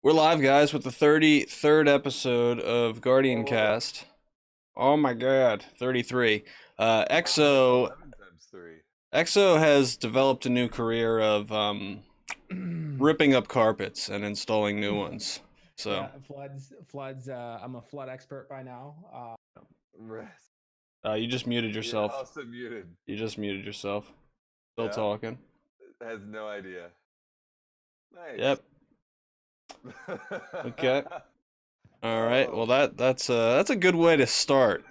We're live, guys, with the 33rd episode of Whoa. GuardianCast. Oh my god, 33. Wow, that's EXO 11 times 3. EXO has developed a new career of ripping up carpets and installing new ones. So, Yeah, floods. I'm a flood expert by now. Rest. you just muted You're yourself. also muted. You just muted yourself. Still Yeah? talking. Has no idea. Nice. Yep. Okay. All right. Well, that's a good way to start.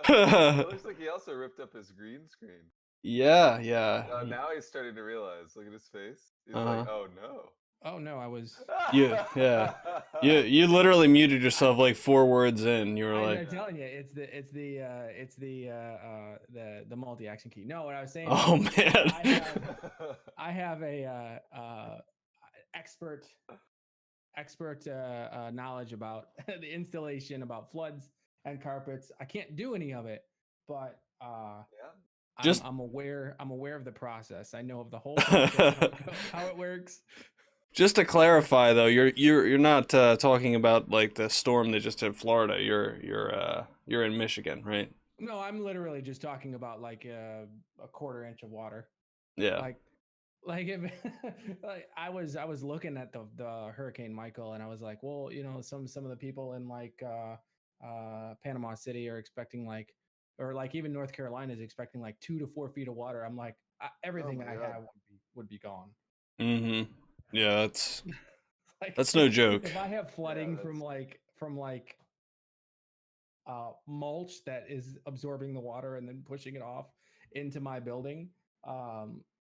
It looks like he also ripped up his green screen. Yeah, Oh, yeah. now he's starting to realize. Look at his face. He's Uh-huh. like, oh no. Oh no, I was. Yeah. You literally muted yourself like 4 words in. You were like, I'm telling you, it's the multi-action key. No, what I was saying. "Oh is man." I have a expert knowledge about the installation, about floods and carpets. I can't do any of it, but Yeah. Just- I'm aware of the process. I know of the whole process, how it works. Just to clarify, though, you're not talking about like the storm that just hit Florida. You're in Michigan, right? No, I'm literally just talking about like a quarter inch of water. Yeah. Like if like I was looking at the Hurricane Michael, and I was like, well, some of the people in like Panama City are expecting like, or like even North Carolina is expecting like 2 to 4 feet of water. I'm like, everything my I God. have would be gone. Mm-hmm. Yeah, Like, that's no joke. If I have flooding Yeah, from like mulch that is absorbing the water and then pushing it off into my building,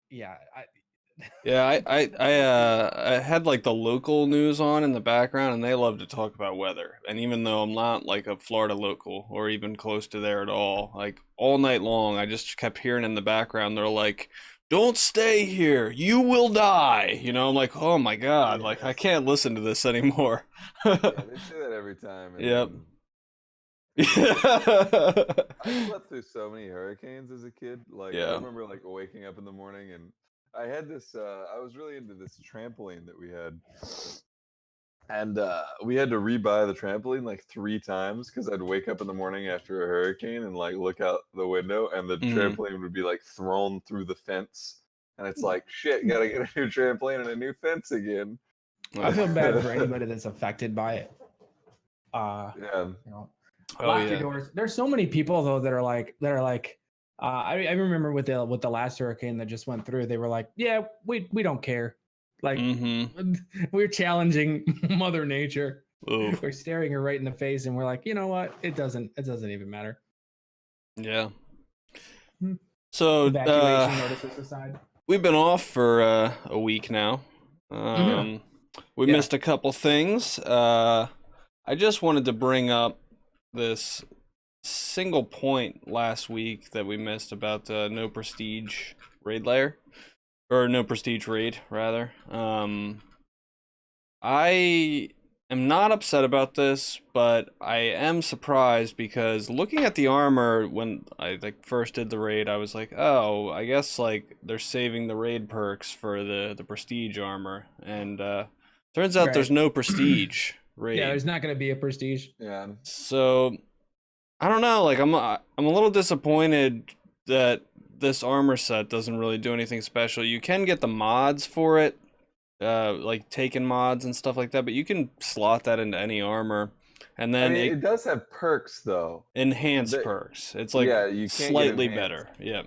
yeah, Yeah, I had like the local news on in the background, and they love to talk about weather. And even though I'm not like a Florida local or even close to there at all, like all night long, I just kept hearing in the background they're like, "Don't stay here, you will die." I'm like, "Oh my God, like I Yes. can't listen to this anymore." Yeah, they say that every time. And Yep. I slept through so many hurricanes as a kid. Like, I Yeah. remember like waking up in the morning, and I had this I was really into this trampoline that we had. And we had to rebuy the trampoline like 3 times because I'd wake up in the morning after a hurricane and like look out the window, and the Mhm. trampoline would be like thrown through the fence. And it's like, shit, gotta get a new trampoline and a new fence again. I feel bad for anybody that's affected by it. Yeah. Oh Lock your yeah. doors. There's so many people though that are like I remember with the last hurricane that just went through, they were like, yeah, we don't care. Like, we're challenging Mother Nature. Oof. We're staring her right in the face, and we're like, you know what? It doesn't even matter. Yeah. So Evacuation notices aside. we've been off for a week now. We missed a couple things. I just wanted to bring up this single point last week that we missed about no prestige raid layer, or no prestige raid rather. I am not upset about this, but I am surprised because looking at the armor when I like first did the raid, I was like, oh, I guess like they're saving the raid perks for the prestige armor, and turns out there's no prestige raid. Yeah, there's not going to be a prestige. Yeah. So I don't know. Like I'm a little disappointed that this armor set doesn't really do anything special. You can get the mods for it, like taken mods and stuff like that, but you can slot that into any armor, and then I mean, it does have perks though. Enhanced perks. It's like you can't slightly get better. Yeah.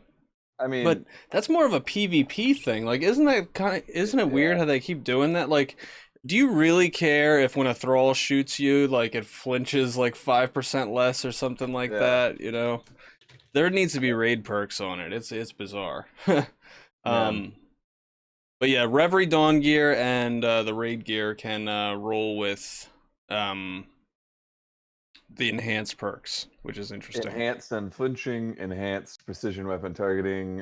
I mean, but that's more of a PvP thing. Like, isn't it weird how they keep doing that? Like, do you really care if when a thrall shoots you, like it flinches like 5% less or something like that? There needs to be raid perks on it. It's bizarre. But yeah, Reverie Dawn gear and the raid gear can roll with the enhanced perks, which is interesting. Enhanced unflinching, enhanced precision weapon targeting,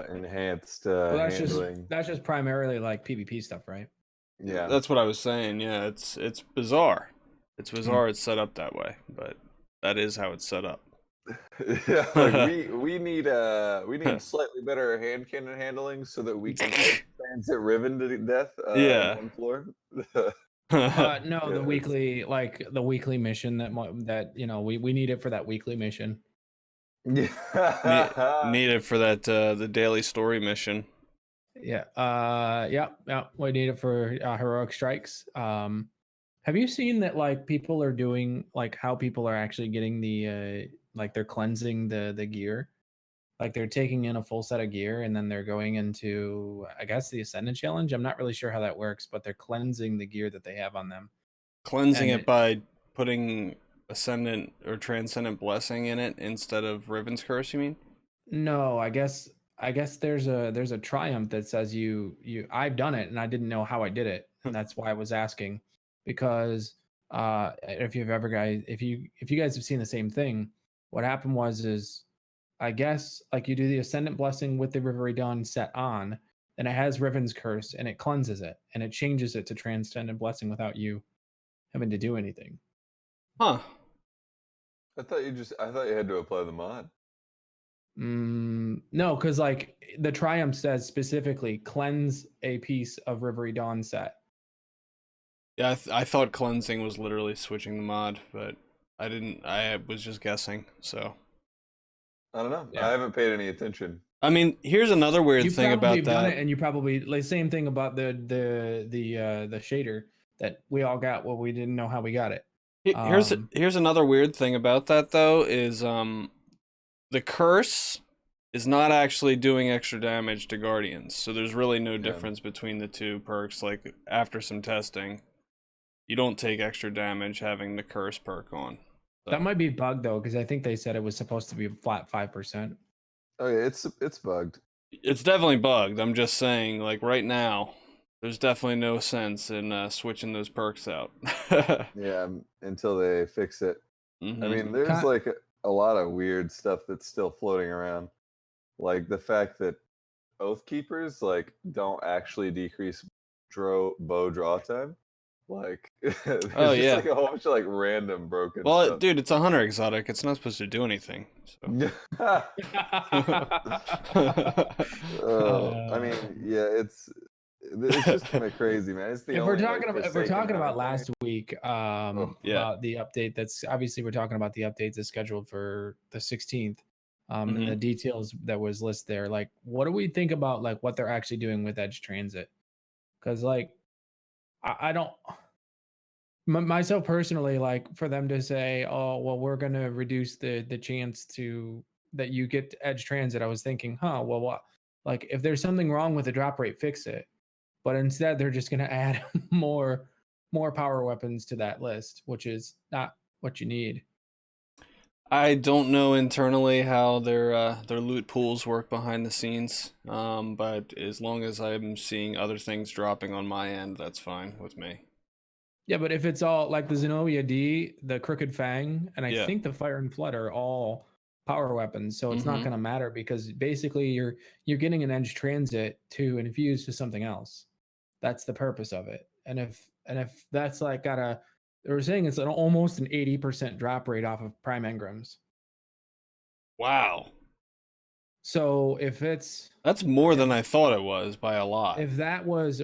enhanced handling. That's just primarily like PvP stuff, right? Yeah, that's what I was saying. Yeah, it's bizarre. It's bizarre. It's set up that way, but that is how it's set up. Yeah, like we need slightly better hand cannon handling so that we can transit Riven to death on one floor. No, the Yeah, weekly, like the weekly mission that we need it for that weekly mission. yeah. Need it for that the daily story mission. Yeah. Yeah. We need it for heroic strikes. Have you seen that like people are doing like how people are actually getting the like they're cleansing the gear? Like they're taking in a full set of gear and then they're going into I guess the Ascendant challenge. I'm not really sure how that works, but they're cleansing the gear that they have on them. Cleansing And it by putting ascendant or transcendent blessing in it instead of Riven's curse, you mean? no, I guess there's a triumph that says I've done it and I didn't know how I did it, and that's why I was asking because if you guys have seen the same thing, what happened is I guess like you do the Ascendant blessing with the Rivery Dawn set on, and it has Riven's curse and it cleanses it and it changes it to Transcendent blessing without you having to do anything. Huh. I thought you had to apply the mod. No, because like the Triumph says specifically cleanse a piece of Rivery Dawn set. Yeah, I thought cleansing was literally switching the mod, but I didn't. I was just guessing. So, I don't know. I Yeah. haven't paid any attention. I mean, here's another weird You thing probably about have done that. it, and you probably like same thing about the shader that we all got. Well, we didn't know how we got it. Um, Here's another weird thing about that though is the curse is not actually doing extra damage to guardians. So there's really no Yeah. difference between the two perks. Like after some testing, you don't take extra damage having the curse perk on. that So might be bugged though, because I think they said it was supposed to be a flat 5%. Oh yeah, it's bugged. it's definitely bugged. I'm just saying, like right now, there's definitely no sense in switching those perks out. Yeah, until they fix it. I hmm mean, there's Ki- like a lot of weird stuff that's still floating around. Like the fact that Oath Keepers like don't actually decrease bow draw time. Like Oh there's just yeah. like a whole bunch of like random broken Well, stuff. dude, it's a hunter exotic. It's not supposed to do anything. So. I mean, yeah, it's just kind of crazy, man. It's the if we're only talking like about if we're Forsaken talking hunter about thing. last week, Oh, Yeah. about the update that's obviously we're talking about the update that's scheduled for the 16th, and hmm the details that was listed there. Like, what do we think about like what they're actually doing with Edge Transit? Because like, I don't myself personally like for them to say, oh well, we're gonna reduce the chance to that you get Edge Transit. I was thinking, well, what? Like, if there's something wrong with the drop rate, fix it, but instead they're just going to add more power weapons to that list, which is not what you need. I don't know internally how their loot pools work behind the scenes. But as long as I'm seeing other things dropping on my end, that's fine with me. Yeah, but if it's all like the Zenobia D, the Crooked Fang, and I Yeah. think the Fire and Flood are all power weapons, so it's not hmm going to matter because basically you're getting an edge transit to infuse to something else. That's the purpose of it. And if that's like got a they were saying it's almost an 80% drop rate off of prime engrams. Wow. So if it's That's more if than I thought it was by a lot. if that was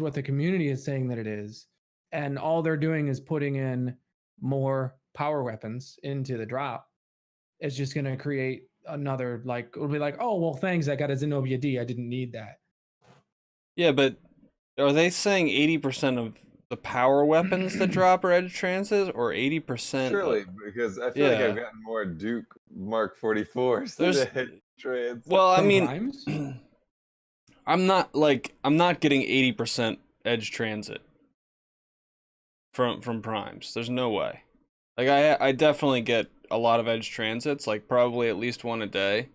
what the community is saying that it is, and all they're doing is putting in more power weapons into the drop, it's just going to create another like it'll be like, oh well, thanks, I got a Zenobia D, I didn't need that. Yeah, but are they saying 80% of the power weapons that drop are edge trances or 80% surely, because I feel like I've yeah. gotten more Duke Mark 44s than There's the trans. well, I From mean primes. I'm not getting 80% edge transit from primes. There's no way. Like I definitely get a lot of edge transits, like probably at least one a day.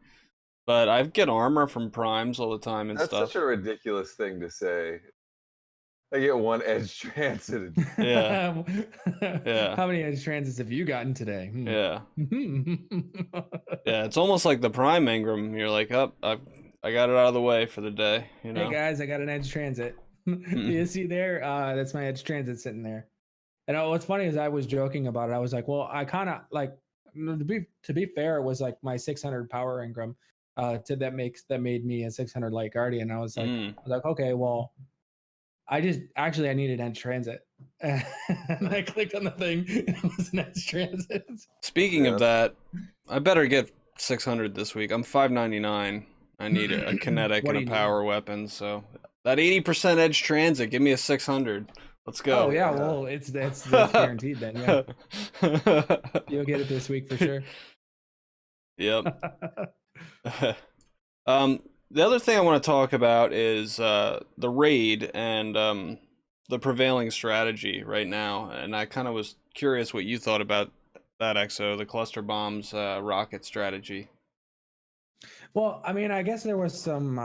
But I get armor from primes all the time and That's such a stuff. ridiculous thing to say. I get one edge transited. Yeah. How Yeah. many edge transits have you gotten today? Yeah. Yeah, it's almost like the prime engram. You're like, up, I got it out of the way for the day, you Hey know. guys, I got an edge transit. Do Hmm. you see there? That's my edge transit sitting there. And what's funny is I was joking about it. I was like, well, I kind of like to be fair, it was like my 600 power engram that made me a 600 light guardian. I was Mm. like, okay, well, I needed edge transit. and I clicked on the thing, and it was an edge transit. Speaking Yeah. of that, I better get 600 this week. I'm 599. I need a kinetic What and do a you need? power weapon, so that 80% edge transit, give me a 600. Let's go. Oh yeah, Yeah. well that's guaranteed then. Yeah, you'll get it this week for sure. Yep. The other thing I want to talk about is the raid and the prevailing strategy right now. And I kind of was curious what you thought about that, EXO, the cluster bombs rocket strategy. Well, I mean, I guess there was some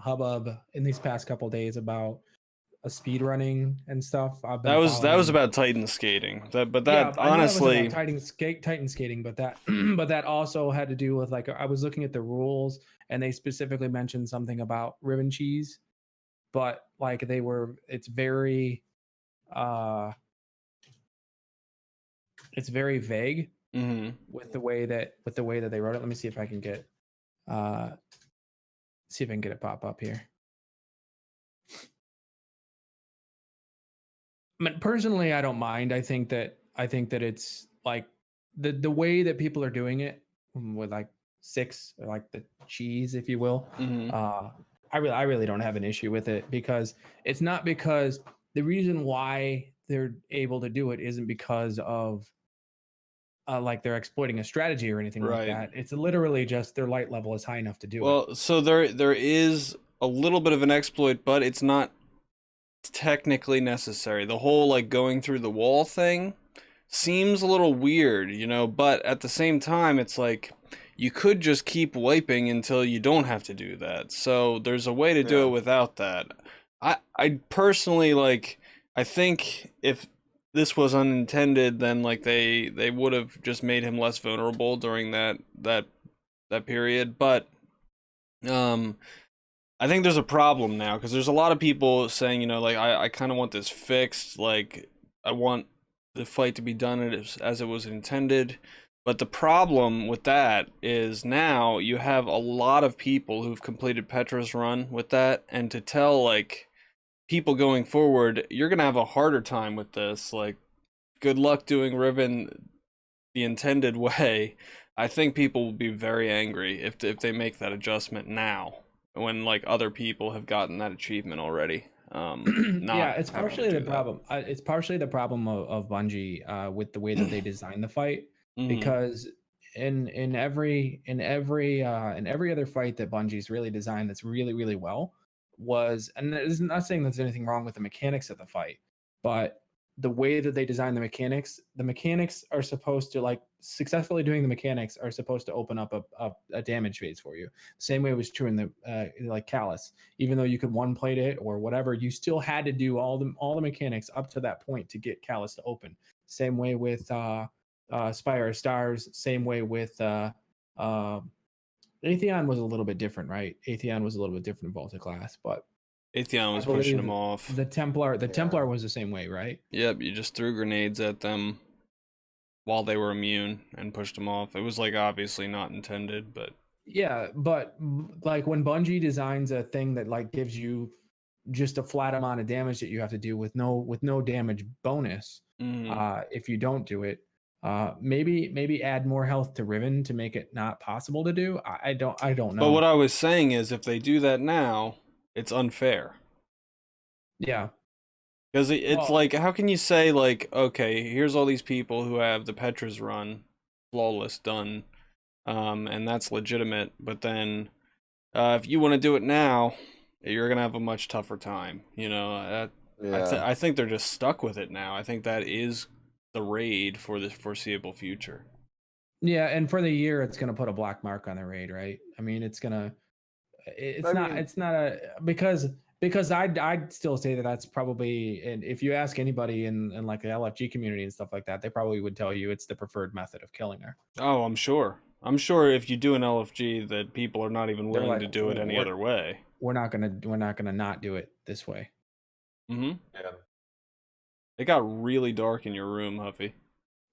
hubbub in these past couple days about a speed running and stuff. I've That been was following. about Titan skating. But Yeah, that I knew that was about honestly, Titan skating, but that but that also had to do with like I was looking at the rules and they specifically mentioned something about ribbon cheese, but like uh it's very vague mhm. with the way that they wrote it. Let me see if I can get uh it pop up here. I mean, personally, I don't mind. I think that it's like the way that people are doing it with like six or like the cheese, if you will. Mhm. I really don't have an issue with it because it's not because the reason why they're able to do it isn't because of like they're exploiting a strategy or anything like Right. that. It's literally just their light level is high enough to do it. Well, so there is a little bit of an exploit, but it's not technically necessary. The whole like going through the wall thing seems a little weird, but at the same time it's like you could just keep wiping until you don't have to do that. So there's a way to do Yeah. it without that. I personally like I think if this was unintended then like they would have just made him less vulnerable during that period, but um I think there's a problem now because there's a lot of people saying, like I kind of want this fixed. Like I want the fight to be done as it was intended. But the problem with that is now you have a lot of people who've completed Petra's run with that, and to tell like people going forward, you're gonna have a harder time with this. Like, good luck doing Riven the intended way. I think people will be very angry if they make that adjustment now, when like other people have gotten that achievement already. Yeah, Not it's having to partially the do that. problem. It's partially the problem of Bungie with the way that they design the fight, Hmm. because in every other fight that Bungie's really designed that's really well was, and it's not saying there's anything wrong with the mechanics of the fight, but the way that they design the mechanics are supposed to like successfully doing the mechanics are supposed to open up a damage phase for you. Same way it was true in the like Callus. Even though you could one plate it or whatever, you still had to do all the mechanics up to that point to get Callus to open. Same way with Spire of Stars. Same way with Atheon was a little bit different, right? Atheon was a little bit different in Volta class, but Atheon I was pushing believe him off. The Yeah. Templar was the same way, right? Yep, you just threw grenades at them while they were immune and pushed them off. It was like obviously not intended, but Yeah, but like when Bungie designs a thing that like gives you just a flat amount of damage that you have to do with no damage bonus, mhm. if you don't do it, maybe add more health to Riven to make it not possible to do. I don't But what know. I was saying is if they do that now, it's unfair. Yeah. Because it's Well, like, how can you say, like, okay, here's all these people who have the Petra's run, flawless, done, and that's legitimate, but then if you want to do it now, you're going to have a much tougher time. Yeah. I think they're just stuck with it now. I think that is the raid for the foreseeable future. yeah, and for the year, it's gonna put a black mark on the raid, right? I mean, I mean, it's not a because I'd still say that that's probably, and if you ask anybody in like the LFG community and stuff like that, they probably would tell you it's the preferred method of killing her. Oh, I'm sure. I'm sure if you do an LFG that people are not even They're willing like, to do it any other way. we're not gonna not do it this way. Hmm. yeah. It got really dark in your room, Huffy.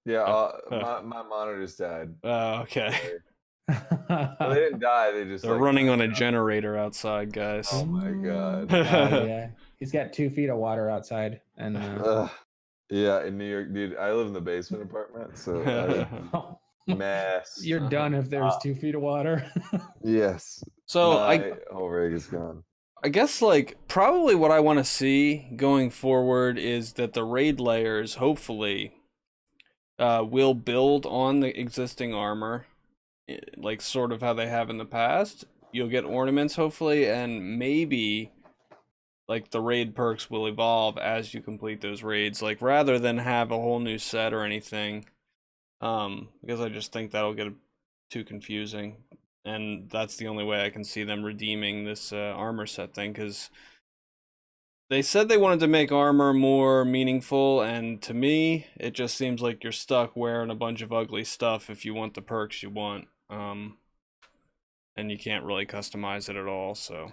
Yeah. Uh, My monitors died. okay. Sorry. Well, they didn't die. They just They're like running on timed a out. generator outside, guys. Oh my god. Oh yeah. He's got 2 feet of water outside, and Yeah, in New York, dude. I live in the basement apartment, so mess. you're done if there's 2 feet of water. Yes, So my whole rig is gone. I guess like probably what I want to see going forward is that the raid layers hopefully will build on the existing armor, like sort of how they have in the past. You'll get ornaments hopefully, and maybe like the raid perks will evolve as you complete those raids, like rather than have a whole new set or anything. Because I just think that'll get too confusing, and that's the only way I can see them redeeming this armor set thing, because they said they wanted to make armor more meaningful, and to me, it just seems like you're stuck wearing a bunch of ugly stuff if you want the perks you want, and you can't really customize it at all. So,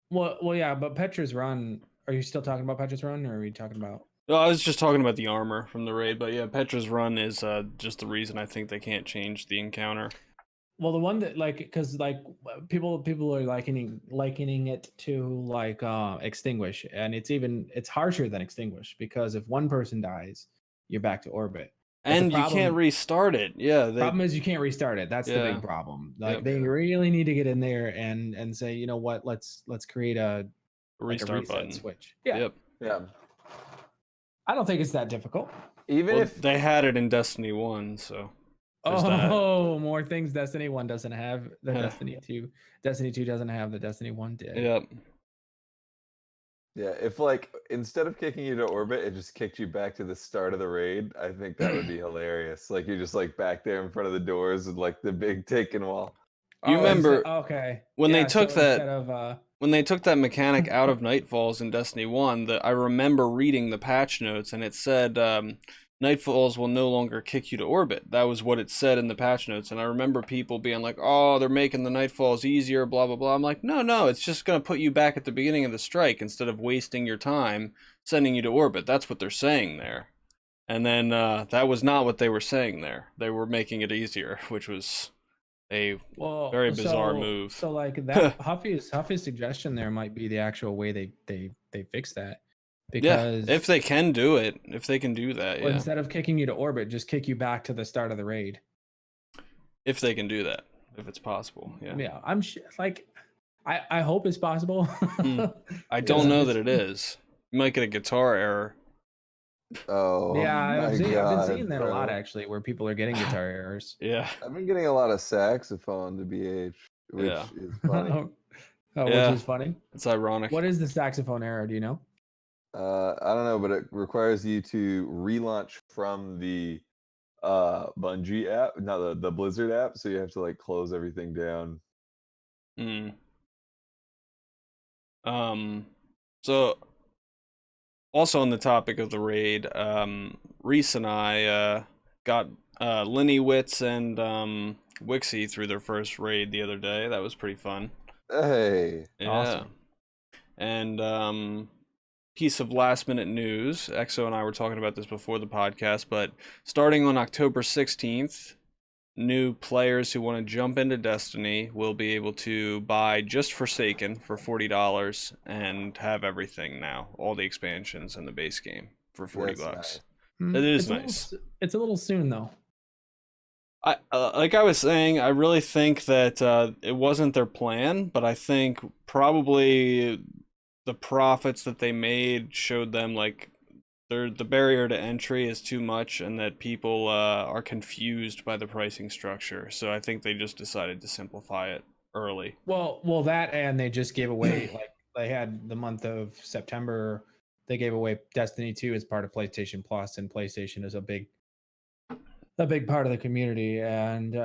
well, yeah, but Petra's Run. Are you still talking about Petra's Run, or are we talking about? well, I was just talking about the armor from the raid, but yeah, Petra's Run is just the reason I think they can't change the encounter. Well, the one that like, because like people are likening it to like Extinguish, and it's harsher than Extinguish, because if one person dies, you're back to orbit. But And you can't restart it. Yeah, problem is you can't restart it. That's the Yeah. big problem. Like Yep. they really need to get in there and say, you know what, let's create a restart reset button. switch. Yeah. Yep. Yeah. I don't think it's that difficult. Even Well, if they had it in Destiny 1, so there's that. Oh, more things Destiny 1 doesn't have that Destiny 2. Destiny 2 doesn't have that Destiny 1 did. Yep. Yeah, if like instead of kicking you to orbit, it just kicked you back to the start of the raid, I think that would be hilarious. Like you're just like back there in front of the doors with like the big taken wall. You remember okay. when they took that instead of when they took that mechanic out of Nightfalls in Destiny 1, that I remember reading the patch notes, and it said Nightfalls will no longer kick you to orbit. That was what it said in the patch notes, and I remember people being like, "Oh, they're making the Nightfalls easier, blah blah blah." I'm like, "No, it's just going to put you back at the beginning of the strike instead of wasting your time sending you to orbit." That's what they're saying there. And then that was not what they were saying there. They were making it easier, which was a very bizarre move. So like that Huffy's suggestion there might be the actual way they fix that. Because if they can do it, if they can do that, yeah. Instead of kicking you to orbit, just kick you back to the start of the raid. If they can do that, if it's possible, yeah. Yeah, I'm like, I hope it's possible. I don't know that it is. You might get a guitar error. Oh, yeah, I've been seeing that bro. a lot actually, where people are getting guitar errors. Yeah, I've been getting a lot of saxophone to BH, which is funny. Which is funny. It's ironic. What is the saxophone error? Do you know? I don't know, but it requires you to relaunch from the Bungie app, not the Blizzard app, so you have to like close everything down. So also on the topic of the raid, Reese and I got Lenny Witz and Wixie through their first raid the other day. That was pretty fun. Hey, Yeah. Awesome. And piece of last minute news, Exo and I were talking about this before the podcast, but starting on October 16th, new players who want to jump into Destiny will be able to buy just Forsaken for $40 and have everything now, all the expansions and the base game for $40. nice. It is nice. It's a little soon though. Like I was saying, I really think that it wasn't their plan, but I think probably the profits that they made showed them like the barrier to entry is too much, and that people are confused by the pricing structure. So I think they just decided to simplify it early. Well, that, and they just gave away like they had the month of September. They gave away Destiny 2 as part of PlayStation Plus, and PlayStation is a big part of the community, and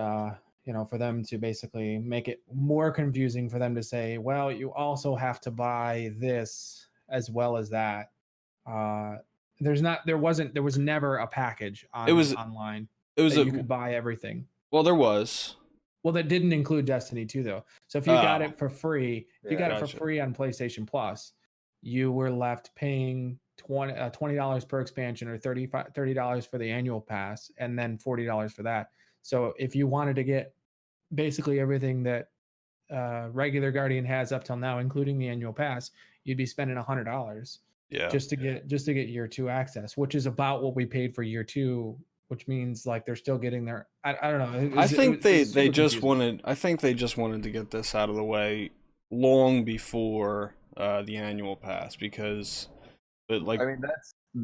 for them to basically make it more confusing for them to say, well, you also have to buy this as well as that. There was never a package online. It was you could buy everything. Well, there was. Well, that didn't include Destiny 2 though. So if you got it for free, for free on PlayStation Plus, you were left paying $20 per expansion, or $30 for the annual pass, and then $40 for that. So if you wanted to get basically everything that regular Guardian has up till now, including the annual pass, you'd be spending $100 Yeah. just to get year 2 access, which is about what we paid for year 2, which means like they're still getting their I don't know. I think it they was super just confusing. wanted. I think they just wanted to get this out of the way long before the annual pass because, but like I mean,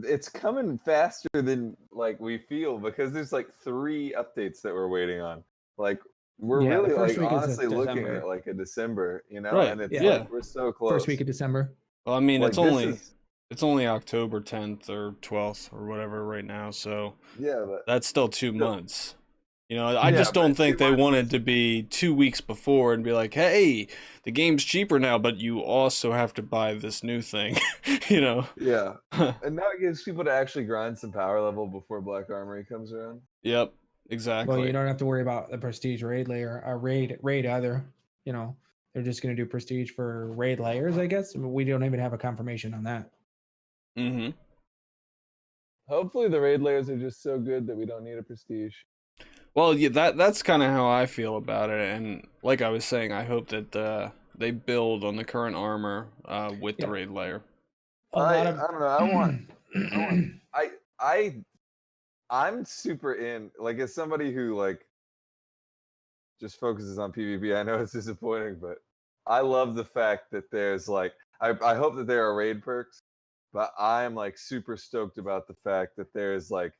it's coming faster than like we feel because there's like 3 updates that we're waiting on. Like we're Yeah, the really first like week is honestly looking December. at like a December, you know, right, and it's Yeah, like yeah. we're so first close. week of December. Well, I mean, Like this is it's only October 10th or 12th or whatever right now, so yeah, but that's still 2 months. You know, I yeah, just don't but think 2 they months wanted is to be 2 weeks before and be like, "Hey, the game's cheaper now, but you also have to buy this new thing." You know. yeah. And now it gives people to actually grind some power level before Black Armory comes around. Yep, Well, you exactly. don't have to worry about the prestige raid layer, raid either. You know, they're just going to do prestige for raid layers, I guess. I mean, we don't even have a confirmation on that. Mm-hmm. Hopefully the raid layers are just so good that we don't need a prestige. Well, yeah, that's kind of how I feel about it, and like I was saying, I hope that they build on the current armor with the Yeah, raid layer. a lot I of don't know. I want I I'm super in like as somebody who like just focuses on PvP. I know it's disappointing, but I love the fact that there's like I hope that there are raid perks, but I'm like super stoked about the fact that there's like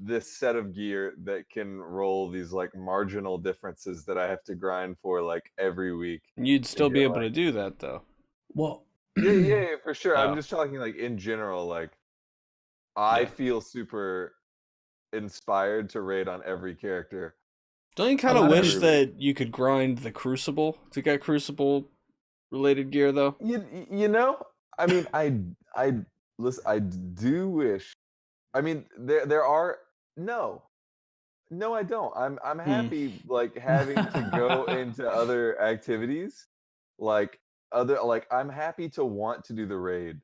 this set of gear that can roll these like marginal differences that I have to grind for like every week You'd to still get be able like to do that though. well, yeah, for sure. I'm Oh, just talking like in general, like I yeah. feel super inspired to raid on every character Don't you a kind of lot every wish of week. that you could grind the Crucible to get Crucible related gear though? You know, I mean, I listen. I do wish. I mean, there are no. No, I don't. I'm Hmm. happy like having to go into other activities, like other like I'm happy to want to do the raid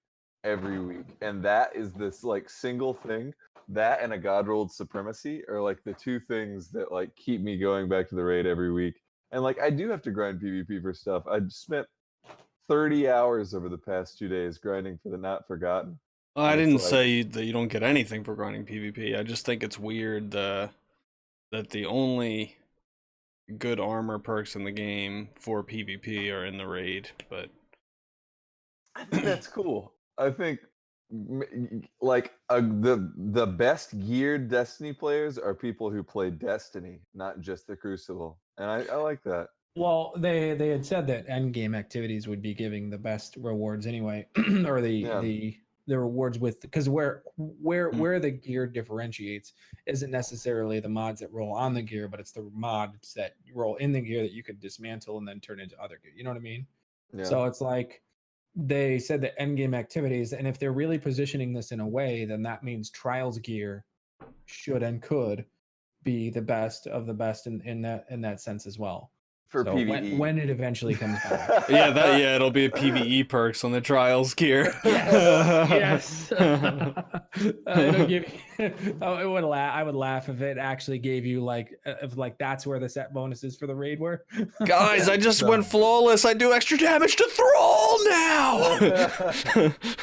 every week, and that is this like single thing. That and a God rolled supremacy are like the 2 things that like keep me going back to the raid every week. And like I do have to grind PvP for stuff. I spent 30 hours over the past 2 days grinding for the Not Forgotten, Well, I and it's didn't like say that you don't get anything for grinding PvP. I just think it's weird that the only good armor perks in the game for PvP are in the raid, but I think that's cool. I think like the best geared Destiny players are people who play Destiny, not just the Crucible, and I like that. well, they had said that end game activities would be giving the best rewards anyway, or Yeah, the rewards with because hmm. where the gear differentiates isn't necessarily the mods that roll on the gear, but it's the mods that roll in the gear that you could dismantle and then turn into other gear. You know what I mean? yeah. So it's like they said that end game activities, and if they're really positioning this in a way, then that means trials gear should and could be the best of the best in that sense as well. For So PVE. when it eventually comes back. Yeah, it'll be PvE perks on the trials gear. Yes, yes. It'll give you. Oh, it would laugh. I would laugh if it actually gave you like, if like that's where the set bonuses for the raid were. Guys, I just went So flawless. I do extra damage to Thrall good. now.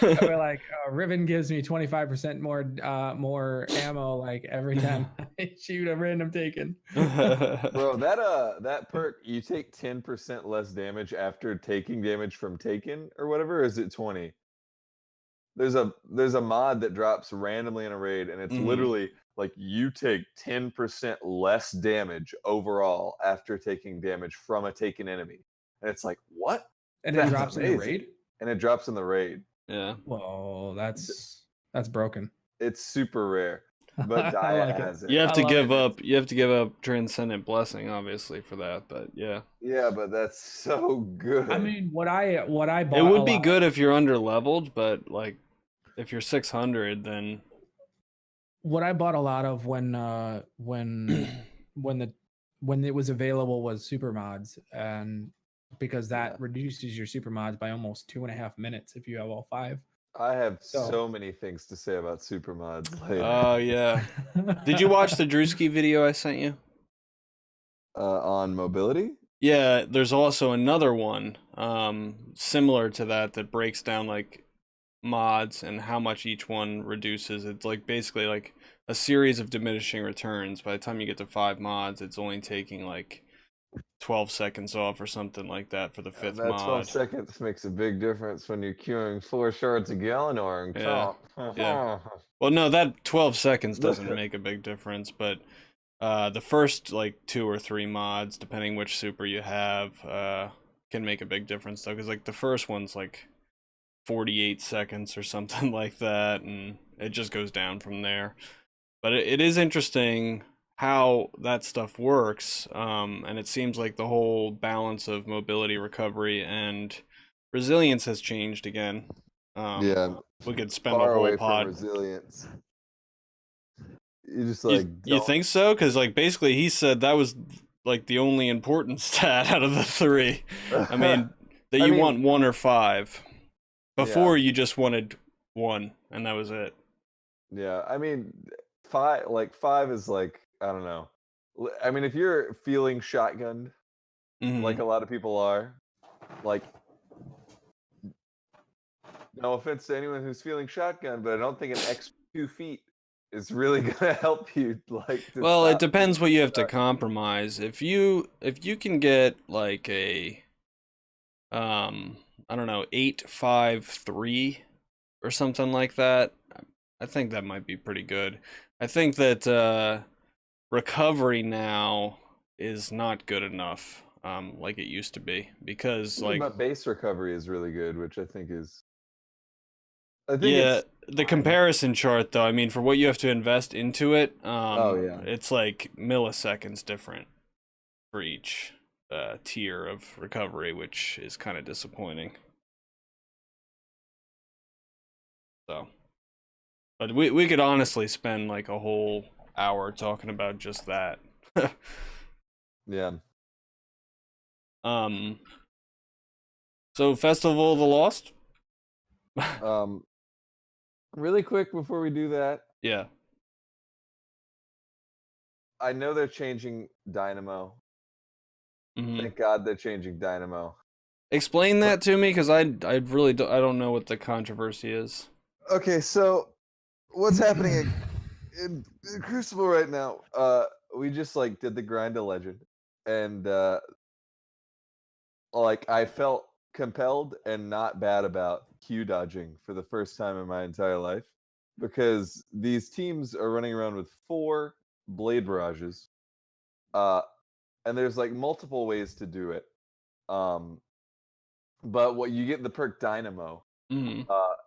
I'd be like, Riven gives me 25% more ammo like every time I shoot a random taken. Bro, that perk you take 10% less damage after taking damage from taken or whatever, or is it 20? There's a mod that drops randomly in a raid, and it's Hmm. literally like you take 10% less damage overall after taking damage from a taken enemy. And it's like, what? And it That's drops in the amazing. raid. And it drops in the raid. Yeah. Well, D- that's broken. It's super rare. But I Dia like it. has You it. have I to love give it. And it's up. You have to give up Transcendent Blessing, obviously, for that. But yeah, yeah, but that's so I good. mean, what I it bought a would be lot. good if you're under leveled, but like if you're 600, then What I bought a lot of when the when it was available was super mods, and because that Yeah. reduces your super mods by almost 2.5 minutes if you have all 5. I have So so many things to say about supermods later. oh yeah. Did you watch the Drewski video I sent you? On mobility? Yeah, there's also another one similar to that breaks down like mods and how much each one reduces. It's like basically like a series of diminishing returns. By the time you get to 5 mods, it's only taking like 12 seconds off or something like that for the And fifth that 12 mod. seconds makes a big difference when you're queuing 4 shards of Galanor and Yeah, comp. yeah. Well, no, that 12 seconds doesn't make a big difference, but the first like 2 or 3 mods, depending which super you have, can make a big difference though, because like the first one's like 48 seconds or something like that, and it just goes down from there. But it is interesting how that stuff works, and it seems like the whole balance of mobility, recovery, and resilience has changed again. Yeah, We could spend a far whole away from pod. resilience. You just You like you don't. think so? Because like basically he said that was like the only important stat out of the three. I mean that I you mean, want 1 or 5. yeah, Before you just wanted 1, and that was it. yeah. I mean, five is like I don't know. I mean, if you're feeling shotgunned, like Hmm. a lot of people are, like no offense to anyone who's feeling shotgun, but I don't think an extra 2 feet is really gonna help you like to Well, it stop depends feeling what you have to shotgun. compromise. If you can get like a um I don't know 853 or something like that, I think that might be pretty good. I think that recovery now is not good enough like it used to be because like But base recovery is really good, which I think is. I think yeah, it's the fine. comparison chart though, I mean for what you have to invest into it, Oh yeah, it's like milliseconds different for each tier of recovery, which is kind of disappointing. So, but we could honestly spend like a whole hour talking about just that. yeah. um, so Festival of the Lost. Um, really quick before we do that, Yeah. I know they're changing Dynamo. Hmm. Thank God they're changing Dynamo. Explain But that to me, because I really I don't know what the controversy is. okay, so what's happening in Crucible right now? We just like did the grind to legend, and like I felt compelled and not bad about Q dodging for the first time in my entire life because these teams are running around with 4 blade barrages, uh, and there's like multiple ways to do it. Um, but what you get the perk Dynamo, Hmm.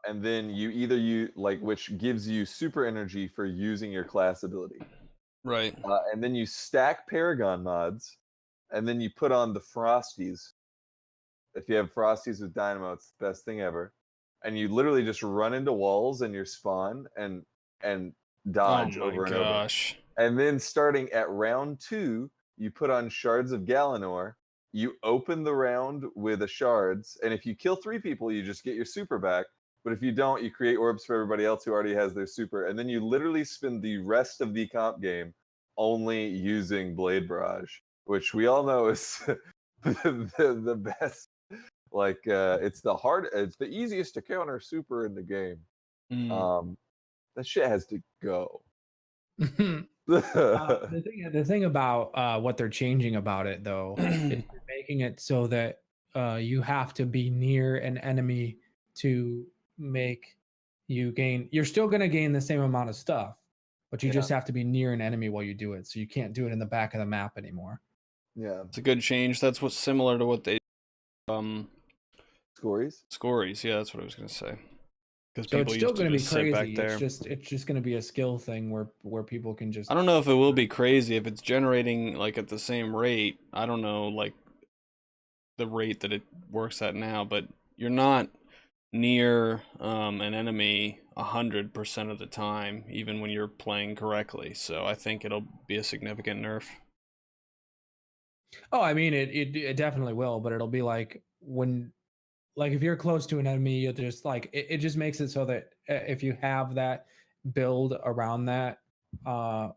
and then you like which gives you super energy for using your class ability, Right. and then you stack Paragon mods, and then you put on the Frosties. If you have Frosties with Dynamo, it's the best thing ever. And you literally just run into walls in your spawn and Oh dodge my over and over. gosh. And then starting at round 2, you put on Shards of Galanor. You open the round with a shards, and if you kill 3 people, you just get your super back. But if you don't, you create orbs for everybody else who already has their super, and then you literally spend the rest of the comp game only using Blade Barrage, which we all know is the best. Like it's the easiest to counter super in the game. Mm. Um, that shit has to go. The thing about what they're changing about it though is they're making it so that you have to be near an enemy to make you gain. You're still going to gain the same amount of stuff, but you Yeah, just have to be near an enemy while you do it. So you can't do it in the back of the map anymore. yeah. It's a good change. That's what's similar to what they um Scories. Scories. Yeah, that's what I was gonna say. Because So it's people still used to going to be just sit back crazy. It's there. just going to be a skill thing where people can just. I don't know if it will be crazy if it's generating like at the same rate. I don't know like the rate that it works at now, but you're not near an enemy 100% of the time, even when you're playing correctly. So I think it'll be a significant nerf. Oh, I mean it definitely will, but it'll be like when like if you're close to an enemy, you just like it just makes it so that if you have that build around that uh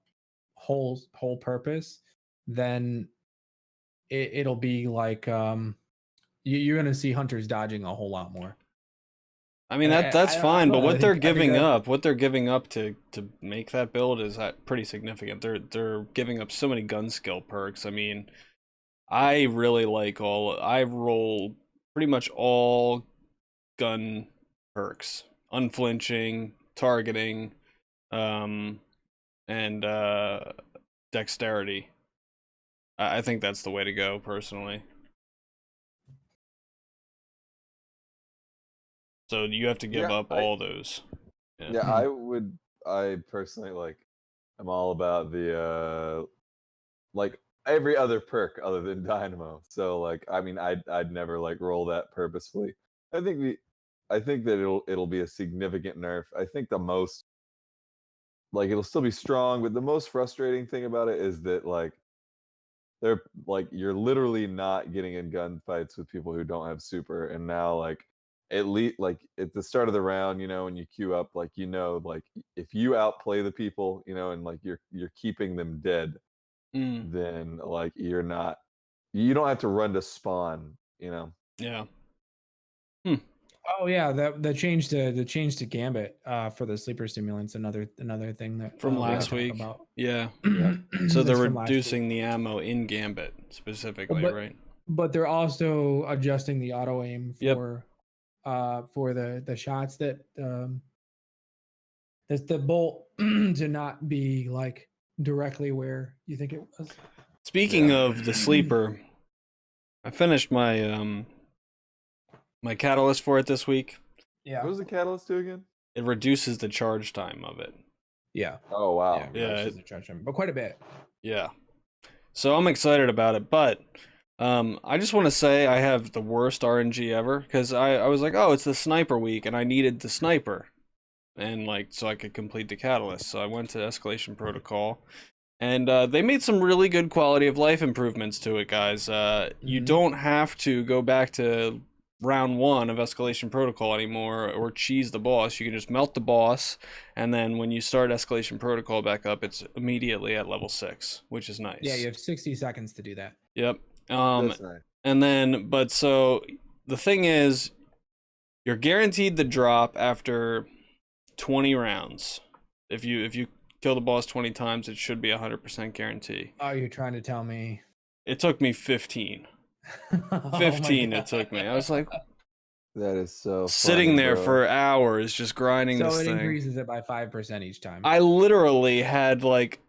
whole purpose, then it'll be like you're gonna see hunters dodging a whole lot more. I mean And that's I fine, don't but know. what they're I think giving that up, to make that build is pretty significant. They're giving up so many gun skill perks. I mean, I really like I roll pretty much all gun perks, unflinching, targeting, um, and dexterity. I think that's the way to go, personally. So you have to give Yeah, up all those. Yeah. yeah, I personally like. I'm all about the like every other perk other than Dynamo. So like, I mean, I'd never like roll that purposefully. I think the, I think that it'll be a significant nerf. I think the most like it'll still be strong, but the most frustrating thing about it is that like they're like you're literally not getting in gunfights with people who don't have super, and now like at least like at the start of the round, you know, when you queue up, like you know, like if you outplay the people, you know, and like you're keeping them dead, Mm, then like you don't have to run to spawn, you know. yeah. Hmm. Oh yeah, the change to Gambit for the sleeper stimulants another thing that From we Yeah, could last talk week. about. Yeah. yeah. So they're That's from last week. reducing the ammo in Gambit Well, specifically, but right? but they're also adjusting the auto aim Yep. for the shots that the bolt to not be like directly where you think it was. Speaking Yeah. of the sleeper, I finished my catalyst for it this week. Yeah. What does the catalyst do again? It reduces the charge time of it. Yeah. Oh Yeah. wow. It Yeah, reduces the charge time, but quite a bit. yeah. So I'm excited about it, but I just want to say I have the worst RNG ever because I was like, oh, it's the sniper week, and I needed the sniper, and like so I could complete the catalyst. So I went to Escalation Protocol, and they made some really good quality of life improvements to it, guys. You Mhm. don't have to go back to round one of Escalation Protocol anymore or cheese the boss. You can just melt the boss, and then when you start Escalation Protocol back up, it's immediately at level 6, which is Yeah, you nice. have 60 seconds to do that. Yep. Um, That's nice. and then, but so the thing is, you're guaranteed the drop after 20 rounds. If you kill the boss 20 times, it should be 100% guarantee. Oh, you're trying to tell me? It took me 15. Oh my 15 god! it took me. I was like That is so sitting funny, there bro. for hours just grinding So this it thing. increases it by 5% each time. I literally had like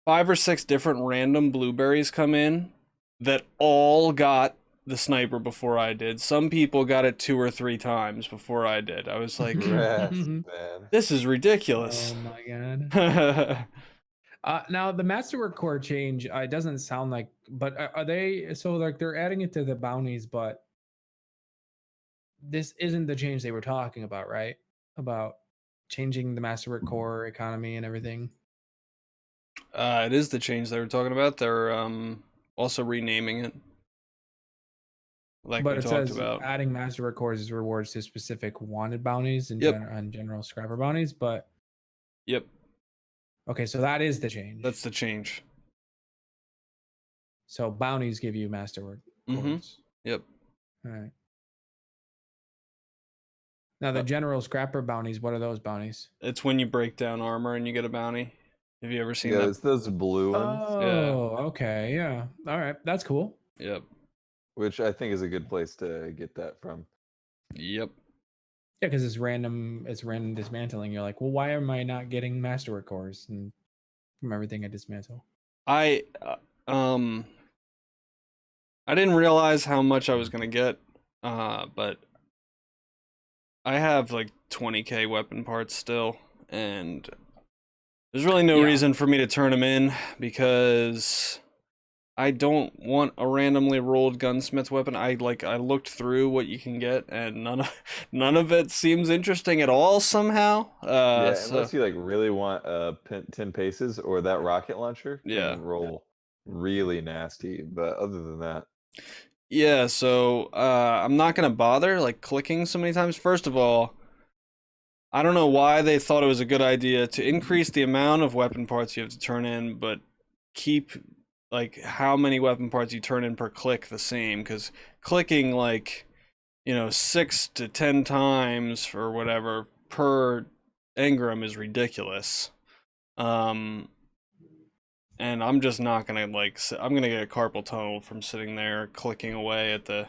5 or 6 different random blueberries come in that all got the sniper before I did. Some people got it 2 or 3 times before I did. I was like, Rest, man. this is ridiculous. Oh my god! Now the Masterwork core change, it doesn't sound like, but are they so like they're adding it to the bounties, but this isn't the change they were talking about, right? About changing the Masterwork core economy and everything. It is the change they were talking about. They're also renaming it, like But we it talked says about. adding Masterwork cores as rewards to specific wanted bounties and Yep. general scrapper bounties. But Yep. okay, so that is the change. That's the change. So bounties give you Masterwork cores. Yep. All right. Now the general scrapper bounties, what are those bounties? It's when you break down armor and you get a bounty. Have you ever seen Yeah, that? it's those blue ones, Oh, okay, yeah. All right, that's cool. Yep. which I think is a good place to get that from. Yep. Yeah, because it's random dismantling. You're like, well, why am I not getting Masterwork cores and from everything I dismantle? I um I didn't realize how much I was gonna get, but I have like 20k weapon parts still, and there's really no Yeah. reason for me to turn them in because I don't want a randomly rolled gunsmith weapon. I looked through what you can get, and none of it seems interesting at all somehow. Yeah, So unless you like really want 10 paces, or that rocket launcher yeah. can roll really nasty. But other than that, Yeah, so I'm not gonna bother like clicking so many times. First of all, I don't know why they thought it was a good idea to increase the amount of weapon parts you have to turn in, but keep like how many weapon parts you turn in per click the same, because clicking like 6 to 10 times or whatever per engram is ridiculous. And I'm just not gonna I'm gonna get a carpal tunnel from sitting there clicking away at the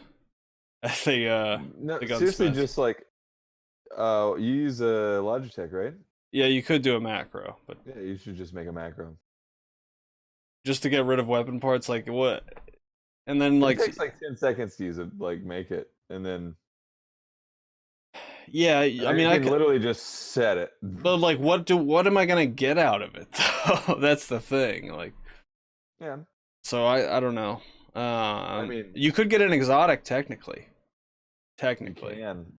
No, the seriously, gunsmith. just like you use a Logitech, right? Yeah, you could do a macro, but Yeah, you should just make a macro. just to get rid of weapon parts, like what? And then It like, takes like 10 seconds to use it, like make it, and then yeah, I you mean I can could, literally just set it. but like what am I gonna get out of it though? That's the thing. Like, Yeah, so I don't know. I mean, You could get an exotic technically. you Technically. can.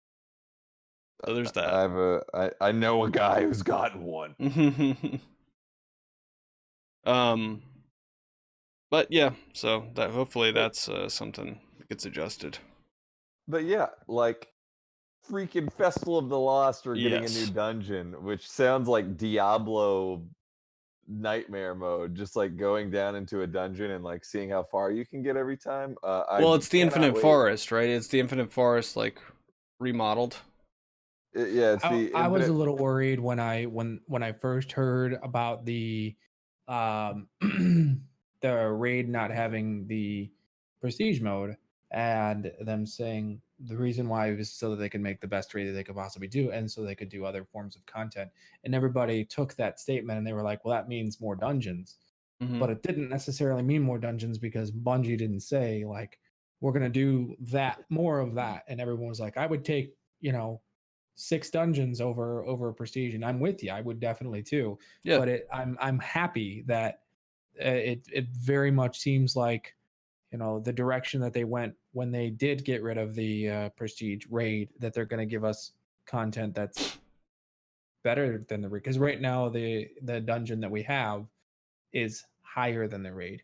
So there's that. I know a guy who's gotten one. um but yeah, so that hopefully that's something that gets adjusted. But yeah, like freaking Festival of the Lost or getting a new Yes. dungeon, which sounds like Diablo nightmare mode, just like going down into a dungeon and like seeing how far you can get every time. I Well, it's the cannot Infinite wait. Forest, right? It's the Infinite Forest like remodeled. Yeah, it's the I was a infinite. little worried when I first heard about the um the raid not having the prestige mode, and them saying the reason why was so that they could make the best raid that they could possibly do, and so they could do other forms of content. And everybody took that statement and they were like, well, that means more dungeons. Hmm. But it didn't necessarily mean more dungeons, because Bungie didn't say like we're gonna do that, more of that. And everyone was like, I would take, 6 dungeons over prestige, and I'm with you. I would definitely too. Yeah. But I'm happy that it very much seems like, the direction that they went when they did get rid of the prestige raid, that they're going to give us content that's better than the raid, because right now the dungeon that we have is higher than the raid.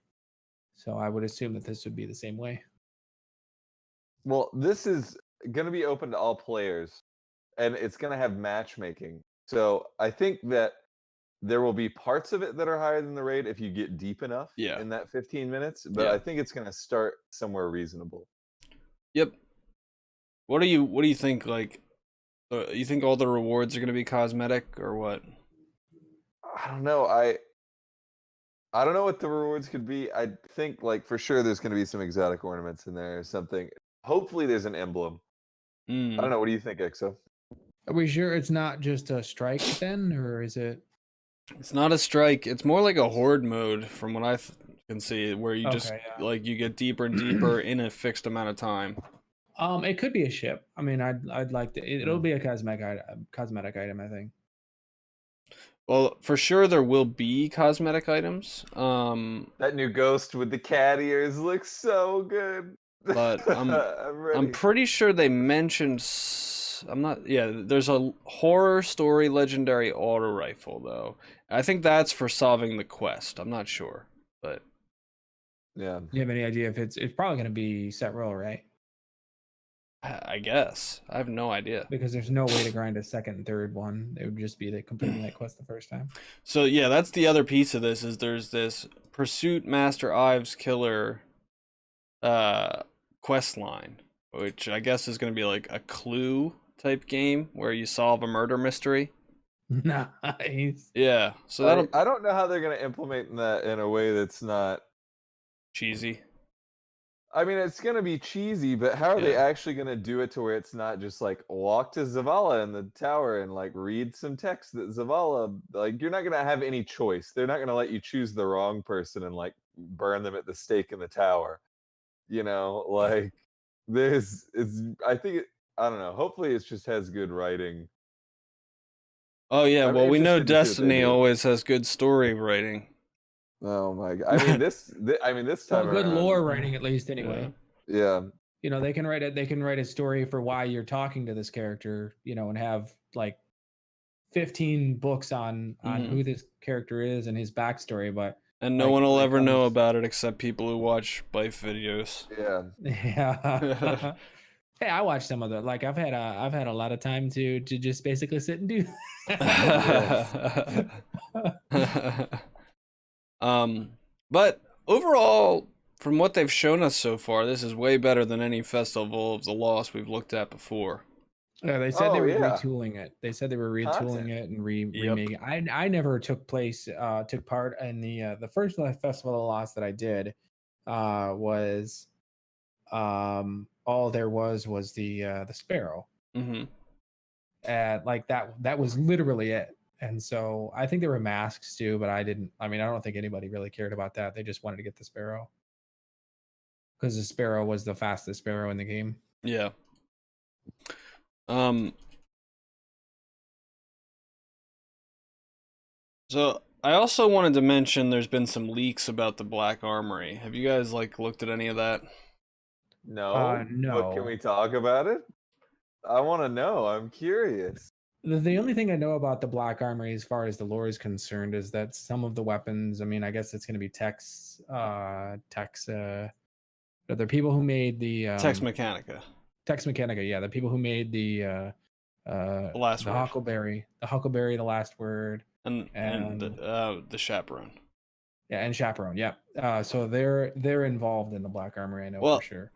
So I would assume that this would be the same way. Well, this is going to be open to all players, and it's going to have matchmaking. So I think that there will be parts of it that are higher than the raid if you get deep enough Yeah. in that 15 minutes, but Yeah. I think it's going to start somewhere reasonable. Yep. What do you think, like you think all the rewards are going to be cosmetic or what? I don't know. I don't know what the rewards could be. I think like for sure there's going to be some exotic ornaments in there or something. Hopefully there's an emblem. I don't Mm. know. What do you think, Exo? Are we sure it's not just a strike then, or is it? It's not a strike. It's more like a horde mode from what can see, where you just Okay, yeah. like you get deeper and deeper in a fixed amount of time. It could be a ship. I mean, I'd like to. It'll be a cosmetic item, I think. Well, for sure there will be cosmetic items. That new ghost with the cat ears looks so good. But I'm I'm ready. pretty sure they mentioned I'm not, yeah, there's a horror story legendary auto rifle though. I think that's for solving the quest. I'm not sure, but Yeah. Do you have any idea if it's probably going to be set roll, right? I guess. I have no idea. Because there's no way to grind a second and third one. It would just be completing that quest the first time. So yeah, that's the other piece of this is there's this Pursuit Master Ives Killer quest line, which I guess is going to be like a clue type game where you solve a murder mystery. Nice. Yeah, so that'll I don't know how they're going to implement that in a way that's not cheesy. I mean, it's going to be cheesy, but how are they Yeah. actually going to do it to where it's not just like walk to Zavala in the tower and like read some text that Zavala, like you're not going to have any choice. They're not going to let you choose the wrong person and like burn them at the stake in the tower. Like I think I don't know. Hopefully it just has good writing. Oh yeah, I'm well we know interested to see what they Destiny do. always has good story writing. Oh my god. I mean this Well, time good around. lore writing at least, anyway. Yeah. They can write it. They can write a story for why you're talking to this character, and have like 15 books on who this character is and his backstory. But And no like one will when it ever know comes, about it except people who watch Bife videos. Yeah. yeah. Hey, I watched some of the, like I've had a lot of time to just basically sit and do that. Yes. But overall, from what they've shown us so far, this is way better than any Festival of the Lost we've looked at before. Yeah, they said they Oh were yeah, retooling it. They said they were retooling content. it and Yep. remaking. I never took part in the first Festival of the Lost that I did. Was all there was the sparrow. Mm-hmm. Like that was literally it. And so I think there were masks too, but I didn't. I mean, I don't think anybody really cared about that. They just wanted to get the sparrow because the sparrow was the fastest sparrow in the game. Yeah. Um. So I also wanted to mention there's been some leaks about the Black Armory. Have you guys like looked at any of that? No, but can No. we talk about it? I want to know. I'm curious. The only thing I know about the Black Armory, as far as the lore is concerned, is that some of the weapons. I mean, I guess it's going to be the people who made the Tex Mechanica, Tex Mechanica. Yeah, the people who made the last the word, Huckleberry, the last word, and and the chaperone. yeah, and Chaperone. Yeah. So they're involved in the Black Armory. I know for Well, sure.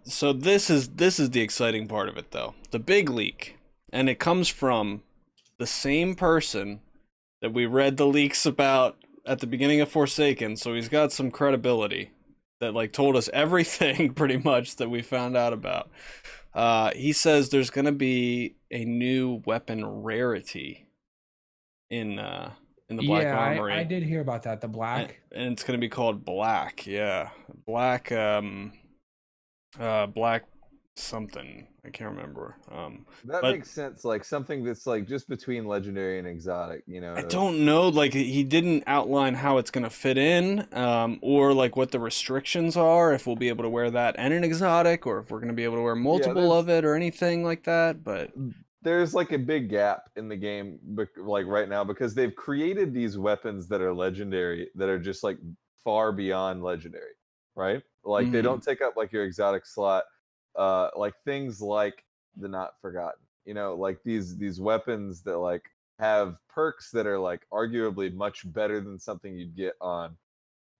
so this is the exciting part of it, though. The big leak, and it comes from the same person that we read the leaks about at the beginning of Forsaken. So he's got some credibility that like told us everything pretty much that we found out about. He says there's gonna be a new weapon rarity in the Black Yeah, Armory. I did hear about that. The and, black. and it's gonna be called Black. Yeah, Black. Black something. I can't remember. That But makes sense. Like something that's like just between legendary and exotic. I don't know. Like he didn't outline how it's gonna fit in, or like what the restrictions are. If we'll be able to wear that and an exotic, or if we're gonna be able to wear Yeah, multiple of it, or anything like that. But there's like a big gap in the game, like right now, because they've created these weapons that are legendary, that are just like far beyond legendary, right? Like they don't take up like your exotic slot. Like things like the Not Forgotten, like these weapons that like have perks that are like arguably much better than something you'd get on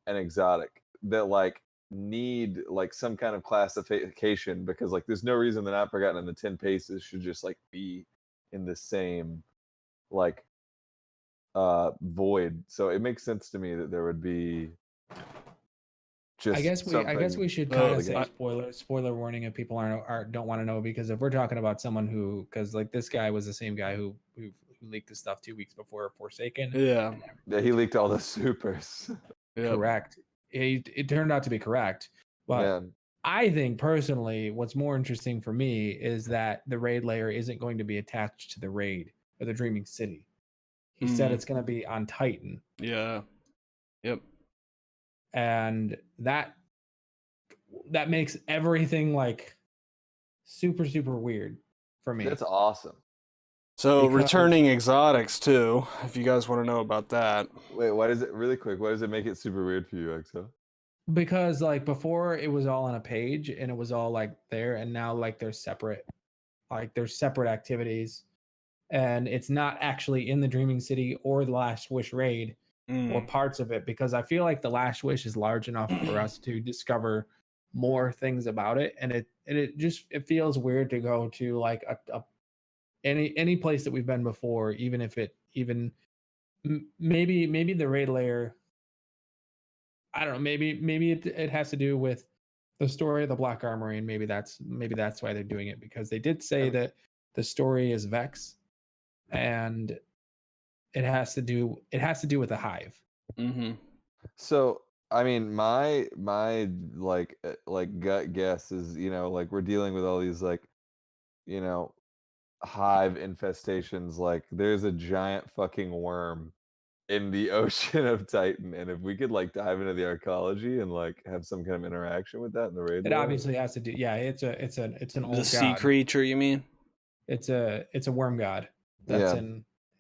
an exotic, that like need like some kind of classification, because like there's no reason the Not Forgotten and the 10 paces should just like be in the same like void. So it makes sense to me that there would be just I guess we should kind of say spoiler warning if people don't want to know, because if we're talking about someone who, because like this guy was the same guy who leaked the stuff 2 weeks before Forsaken. yeah, he leaked all the supers. yep. Correct. It turned out to be correct, but Yeah. I think personally, what's more interesting for me is that the raid layer isn't going to be attached to the raid or the Dreaming City. He said it's going to be on Titan. Yeah. Yep. And that makes everything like super weird for me. That's awesome. So returning exotics too, if you guys want to know about that. Wait, why does it really quick? Why does it make it super weird for you, Exo? Because like before it was all on a page and it was all like there, and now like there's separate activities, and it's not actually in the Dreaming City or the Last Wish raid or parts of it, because I feel like the Last Wish is large enough for us to discover more things about it, and it feels weird to go to like a any place that we've been before, even if maybe the raid layer, I don't know, maybe it has to do with the story of the Black Armory, and maybe that's why they're doing it, because they did say that the story is Vex, and it has to do with the hive. Mm-hmm. So I mean, my like gut guess is, like we're dealing with all these like, hive infestations. Like there's a giant fucking worm in the ocean of Titan, and if we could like dive into the archaeology and like have some kind of interaction with that in the raid, It obviously has to do. Yeah, it's an old The sea god. creature, you mean? It's a worm god.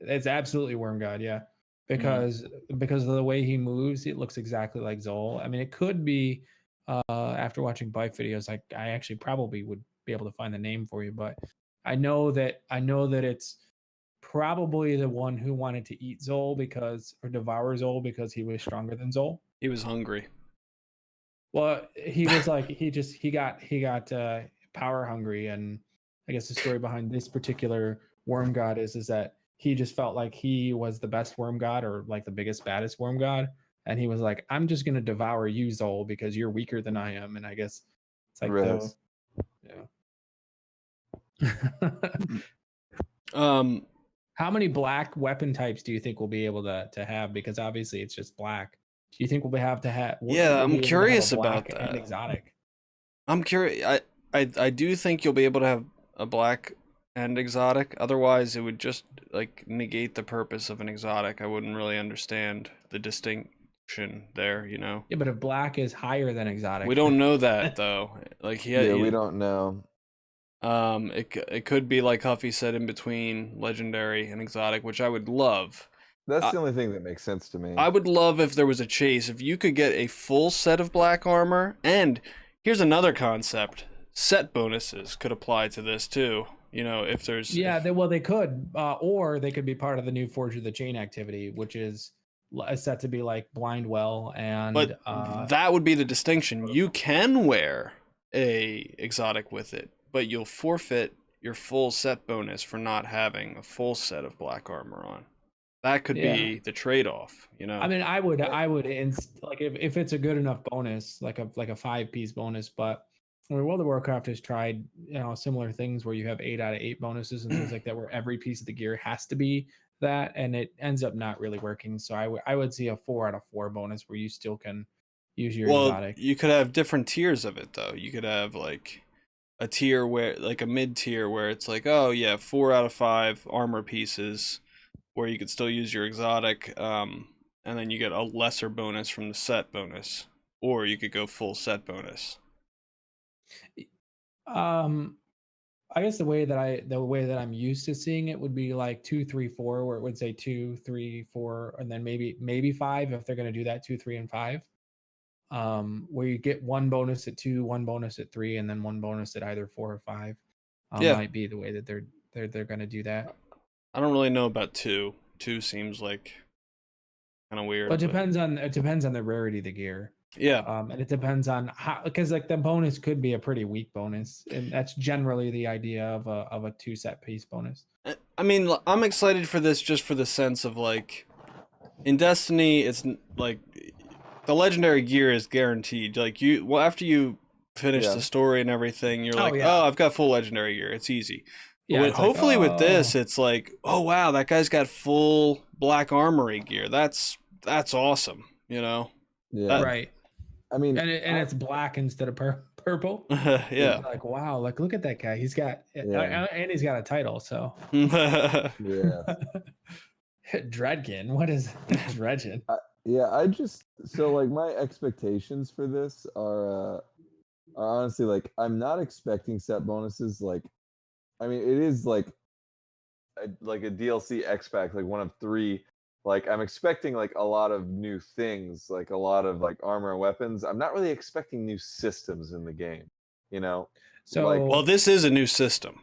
It's absolutely worm god. Yeah, because of the way he moves, it looks exactly like Zol. I mean, it could be. After watching bike videos, I actually probably would be able to find the name for you, but I know that it's probably the one who wanted to eat Zol or devour Zol because he was stronger than Zol. He was hungry. Well, he was like he got power hungry, and I guess the story behind this particular worm god is that he just felt like he was the best worm god or like the biggest baddest worm god, and he was like, I'm just gonna devour you, Zol, because you're weaker than I am, and I guess it's like Riz. Um, How many black weapon types do you think we'll be able to have? Because obviously it's just black. Do you think we'll have to have? yeah, We'll I'm be able to have a curious about black and that. exotic. I'm curious. I do think you'll be able to have a black and exotic. Otherwise, it would just like negate the purpose of an exotic. I wouldn't really understand the distinction there. You know. Yeah, but if black is higher than exotic, We don't know that though. Like Yeah, we don't know. it could be like Huffy said, in between legendary and exotic, which I would love. That's the only thing that makes sense to me. I would love if there was a chase, if you could get a full set of black armor. And here's another concept: set bonuses could apply to this too. You know, if there's they could, or they could be part of the new Forge of the Chain activity, which is set to be like blind well and. But that would be the distinction. You can wear a exotic with it, but you'll forfeit your full set bonus for not having a full set of black armor on. That could be the trade-off, you know. I mean, I would like if it's a good enough bonus, like a 5-piece bonus. But I mean, World of Warcraft has tried similar things where you have 8 out of 8 bonuses and things like that, where every piece of the gear has to be that, and it ends up not really working. So I would see a 4 out of 4 bonus where you still can use your exotic. You could have different tiers of it though. You could have like a tier where, like a mid tier where it's like, oh yeah, 4 out of 5 armor pieces, where you could still use your exotic, and then you get a lesser bonus from the set bonus, or you could go full set bonus. I guess the way that I'm used to seeing it would be like 2, 3, 4, where it would say 2, 3, 4, and then maybe 5 if they're going to do that, 2, 3, and 5. Where you get 1 bonus at 2, 1 bonus at 3, and then 1 bonus at either 4 or 5. Might be the way that they're going to do that. I don't really know about 2. 2 seems like kind of weird. But it depends on the rarity of the gear. Yeah. And it depends on how, because like the bonus could be a pretty weak bonus, and that's generally the idea of a 2 set piece bonus. I mean, I'm excited for this just for the sense of like, in Destiny, it's like the legendary gear is guaranteed. Like after you finish the story and everything, you're like, oh, I've got full legendary gear. It's easy. Yeah, hopefully with this, it's like, oh wow, that guy's got full black armory gear. That's awesome, you know? Yeah. Right. I mean, and it's black instead of purple. Yeah. Like, wow, like look at that guy. He's got and he's got a title. So yeah. Dreadkin. What is Dredgen? So like my expectations for this are honestly like I'm not expecting set bonuses. Like, I mean, it is like a DLC X-Pack, like one of 3. Like I'm expecting like a lot of new things, like a lot of like armor and weapons. I'm not really expecting new systems in the game, you know. So like, well, this is a new system.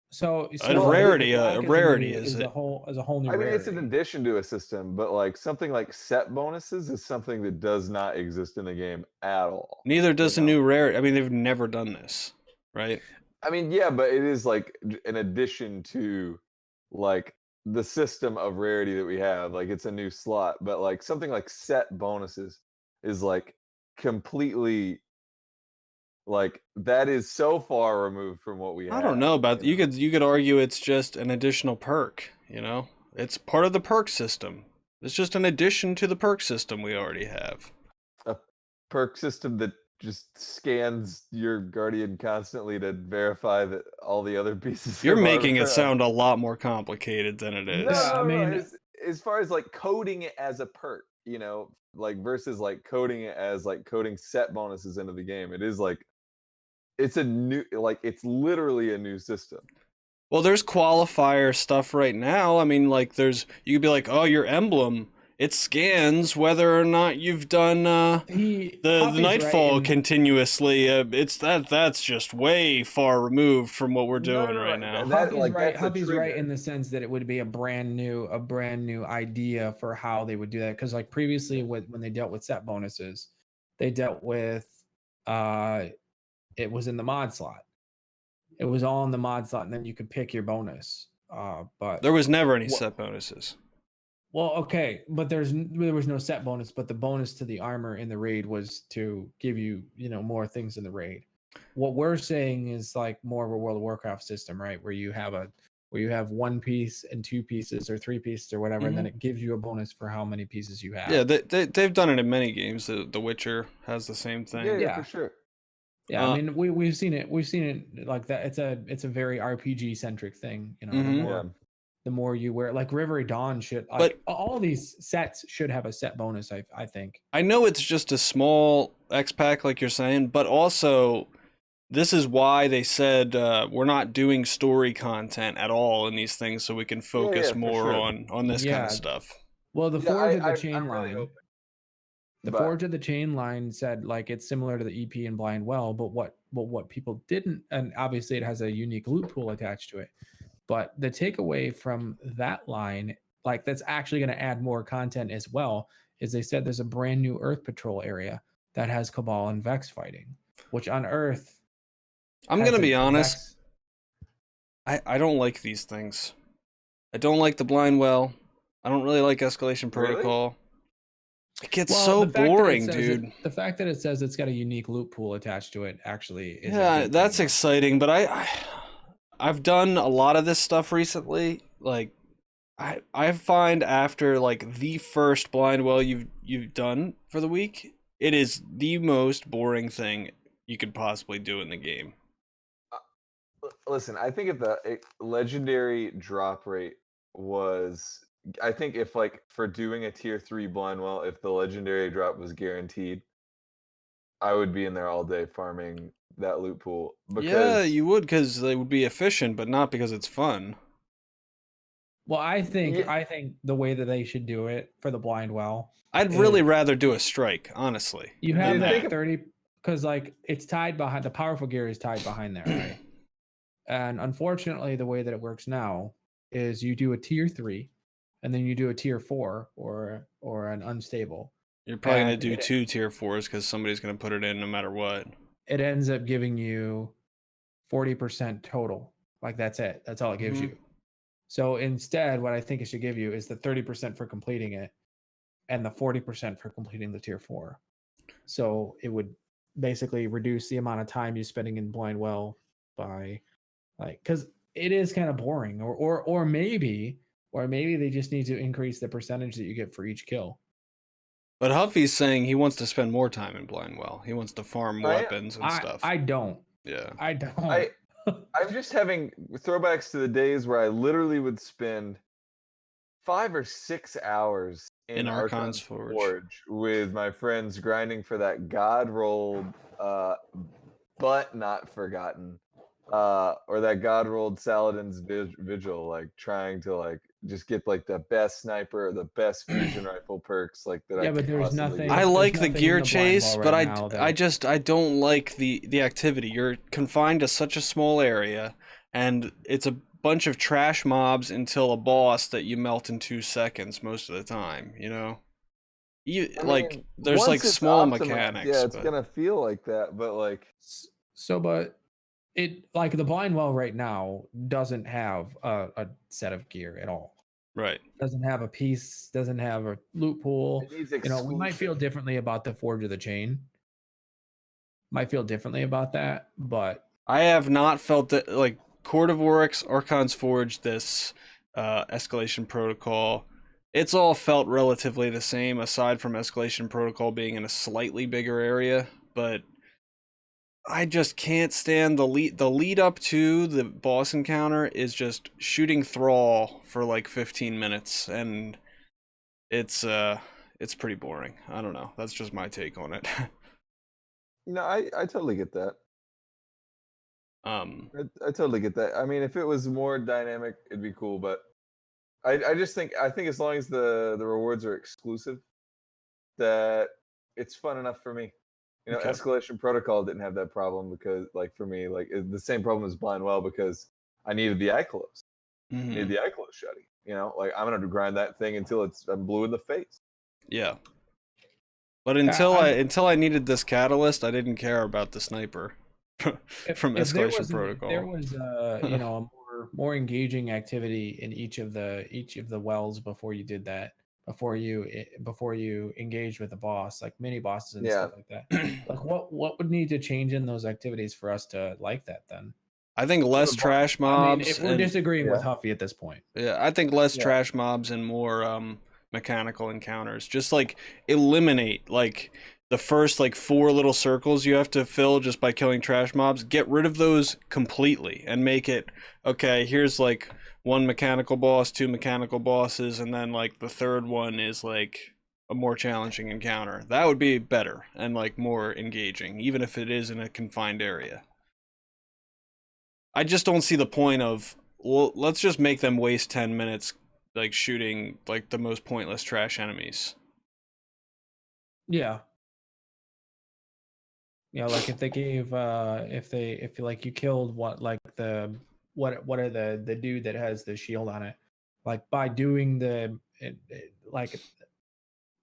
So a rarity is a whole new. I mean, it's an addition to a system, but like something like set bonuses is something that does not exist in the game at all. Neither does a new rarity. I mean, they've never done this, right? I mean, yeah, but it is like an addition to like the system of rarity that we have. Like it's a new slot, but like something like set bonuses is like completely like that is so far removed from what we have. I don't know about you could argue it's just an additional perk, you know? It's part of the perk system. It's just an addition to the perk system we already have. A perk system that just scans your Guardian constantly to verify that all the other pieces. You're making it sound a lot more complicated than it is. No, I mean, as far as like coding it as a perk, you know, like versus like coding it as like coding set bonuses into the game. It is like it's a new, like it's literally a new system. Well, there's qualifier stuff right now. I mean, like you could be like, oh, your emblem, it scans whether or not you've done the Huffy's nightfall right continuously. It's that's just way far removed from what we're No, doing no, right no. now. That's a Huffy's right trigger. in the sense that it would be a brand new idea for how they would do that. Because like previously, when they dealt with set bonuses, they dealt with it was in the mod slot. It was all in the mod slot, and then you could pick your bonus. But There was never any what? set bonuses. Well, okay, but there was no set bonus, but the bonus to the armor in the raid was to give you more things in the raid. What we're saying is like more of a World of Warcraft system, right? Where you have one piece and two pieces or three pieces or whatever, and then it gives you a bonus for how many pieces you have. Yeah, they've done it in many games. The Witcher has the same thing. Yeah, for sure. Yeah, I mean we've seen it like that. It's a very RPG centric thing. The more you wear, like River Dawn should, like all these sets should have a set bonus. I think. I know it's just a small X pack, like you're saying, but also this is why they said we're not doing story content at all in these things, so we can focus more on this kind of stuff. Well, the Forge of the Chain I'm really line. hoping. The Forge of the Chain line said like it's similar to the EP and Blind Well, but what people didn't, and obviously it has a unique loot pool attached to it. But the takeaway from that line, like that's actually going to add more content as well, is they said there's a brand new Earth Patrol area that has Cabal and Vex fighting, which on Earth. I'm going to be honest. I don't like these things. I don't like the Blind Well. I don't really like Escalation Protocol. Really? It gets so boring, dude. The fact that it says it's got a unique loot pool attached to it actually is that's exciting, but I've done a lot of this stuff recently. Like I find after like the first Blind Well you've done for the week, it is the most boring thing you could possibly do in the game. Listen, I think if the legendary drop rate was, I think if like for doing a tier 3 Blind Well, if the legendary drop was guaranteed, I would be in there all day farming that loot pool. Yeah, you would, because they would be efficient, but not because it's fun. Well, I think the way that they should do it for the Blind Well, I'd really rather do a strike, honestly. You have that 30, because like it's tied behind, the powerful gear is tied behind there, right? And unfortunately, the way that it works now is you do a tier 3, and then you do a tier 4 or an unstable. You're probably going to do 2 tier 4s because somebody's going to put it in no matter what. It ends up giving you 40% total. Like that's it. That's all it gives you. So instead, what I think it should give you is the 30% for completing it and the 40% for completing the tier 4. So it would basically reduce the amount of time you're spending in Blind Well by because it is kind of boring, or maybe they just need to increase the percentage that you get for each kill. But Huffy's saying he wants to spend more time in Blind Well. He wants to farm weapons and stuff. I don't. Yeah. I don't. I'm just having throwbacks to the days where I literally would spend 5 or 6 hours in Archon's Forge with my friends grinding for that God rolled but not forgotten. Or that God rolled Saladin's Vigil, like trying to like just get like the best sniper or the best fusion rifle perks like that. Yeah, but there's nothing. I like the gear chase, but I don't like the activity. You're confined to such a small area, and it's a bunch of trash mobs until a boss that you melt in 2 seconds most of the time. You know, there's like small mechanics. Yeah, it's gonna feel like that, but like but. It like the Blind Well right now doesn't have a set of gear at all. Right. Doesn't have a piece. Doesn't have a loot pool. We might feel differently about the Forge of the Chain. Might feel differently about that, but I have not felt that like Court of Oryx, Archon's Forge, this Escalation Protocol. It's all felt relatively the same, aside from Escalation Protocol being in a slightly bigger area, but I just can't stand the lead up to the boss encounter is just shooting Thrall for like 15 minutes, and it's pretty boring. I don't know. That's just my take on it. No, I totally get that. I totally get that. I mean, if it was more dynamic, it'd be cool, but I just think as long as the rewards are exclusive, that it's fun enough for me. You know, Okay. Escalation Protocol didn't have that problem because, like, for me, like the same problem as Blind Well because I needed the eye close, needed Hmm. the eye close shutty. You know, like I'm gonna grind that thing until I'm blue in the face. Yeah. But I'm until I needed this catalyst, I didn't care about the sniper from if there Escalation was Protocol. you know, a more engaging activity in each of the wells before you did that, before you engaged with the boss, like mini bosses and Yeah, stuff like that. Like what would need to change in those activities for us to like that then? I think for less the boss. trash I mean, mobs if we're and disagreeing with Yeah, Huffy at this point. yeah, I think less yeah, trash mobs and more mechanical encounters. Just like eliminate like the first like 4 little circles you have to fill just by killing trash mobs. Get rid of those completely and make it okay, here's like one mechanical boss, 2 mechanical bosses, and then like the third one is like a more challenging encounter. That would be better and like more engaging, even if it is in a confined area. I just don't see the point of, well, let's just make them waste 10 minutes like shooting like the most pointless trash enemies. Yeah. You know, like if they gave if like you killed what are the dude that has the shield on it, like by doing like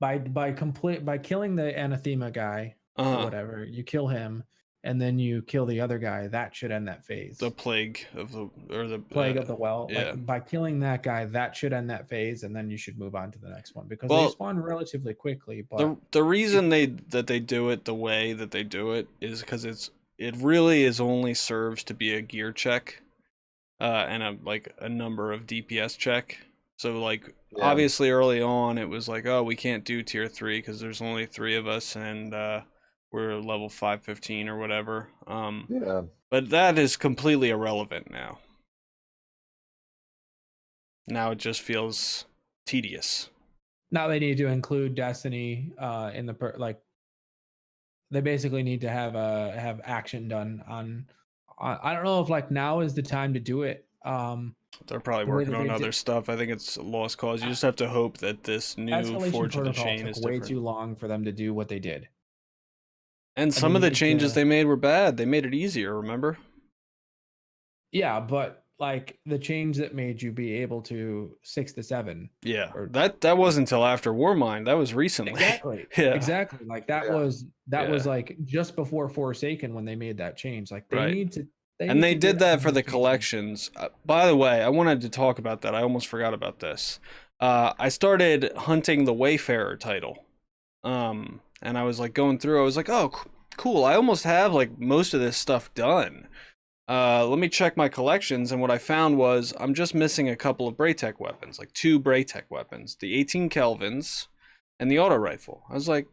by killing the anathema guy or Uh-huh. whatever, you kill him and then you kill the other guy, that should end that The phase. plague of the or the Plague of the well, like yeah. by killing that guy, that should end that phase, and then you should move on to the next one because they Well, spawn relatively quickly. But the if reason they do it the way that they do it is because it really is only serves to be a gear check and a like a number of DPS check. So like yeah, obviously early on it was like, oh, we can't do tier 3 because there's only 3 of us and we're level 515 or whatever. yeah. But that is completely irrelevant now. Now it just feels tedious. now they need to include Destiny in like they basically need to have action done on. I don't know if like now is the time to do it. They're probably The way working that they on did other stuff. I think it's a lost cause. You uh, just have to hope that this new Escalation Forge of the Protocol Chain took is way different. too long for them to do what they did, And and they some of the need changes to. they made were bad. They made it easier, remember? Yeah, but like the change that made you be able to 6 to 7 Yeah. or That wasn't until after Warmind. That was recently. exactly Yeah. exactly like Yeah. that was Yeah. like just before Forsaken when they made that change. Like Right. they And need they to get did that on for with the changing. collections. By the way, I wanted to talk about that. I almost forgot about this. I started hunting the Wayfarer title. And I was like going through. I was like, oh, cool. I almost have like most of this stuff done. Let me check my collections, and what I found was I'm just missing a couple of Braytech weapons, like 2 Braytech weapons, the 18 Kelvins and the auto rifle. I was like,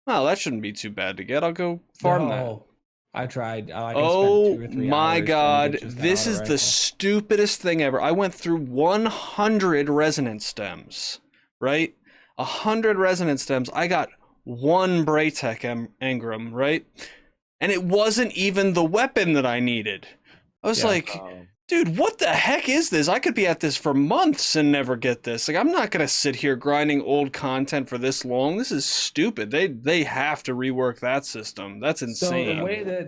oh, that shouldn't be too bad to get. I'll go farm that. No, I tried. I spent Oh 2 or 3 my hours trying to get god, just that this auto is the rifle. stupidest thing ever. I went through 100 resonance stems, right? 100 resonance stems. I got 1 Braytech engram, right? And it wasn't even the weapon that I needed. I was Yeah. like, dude, what the heck is this? I could be at this for months and never get this. Like, I'm not gonna sit here grinding old content for this long. This is stupid. They have to rework that system. That's So insane.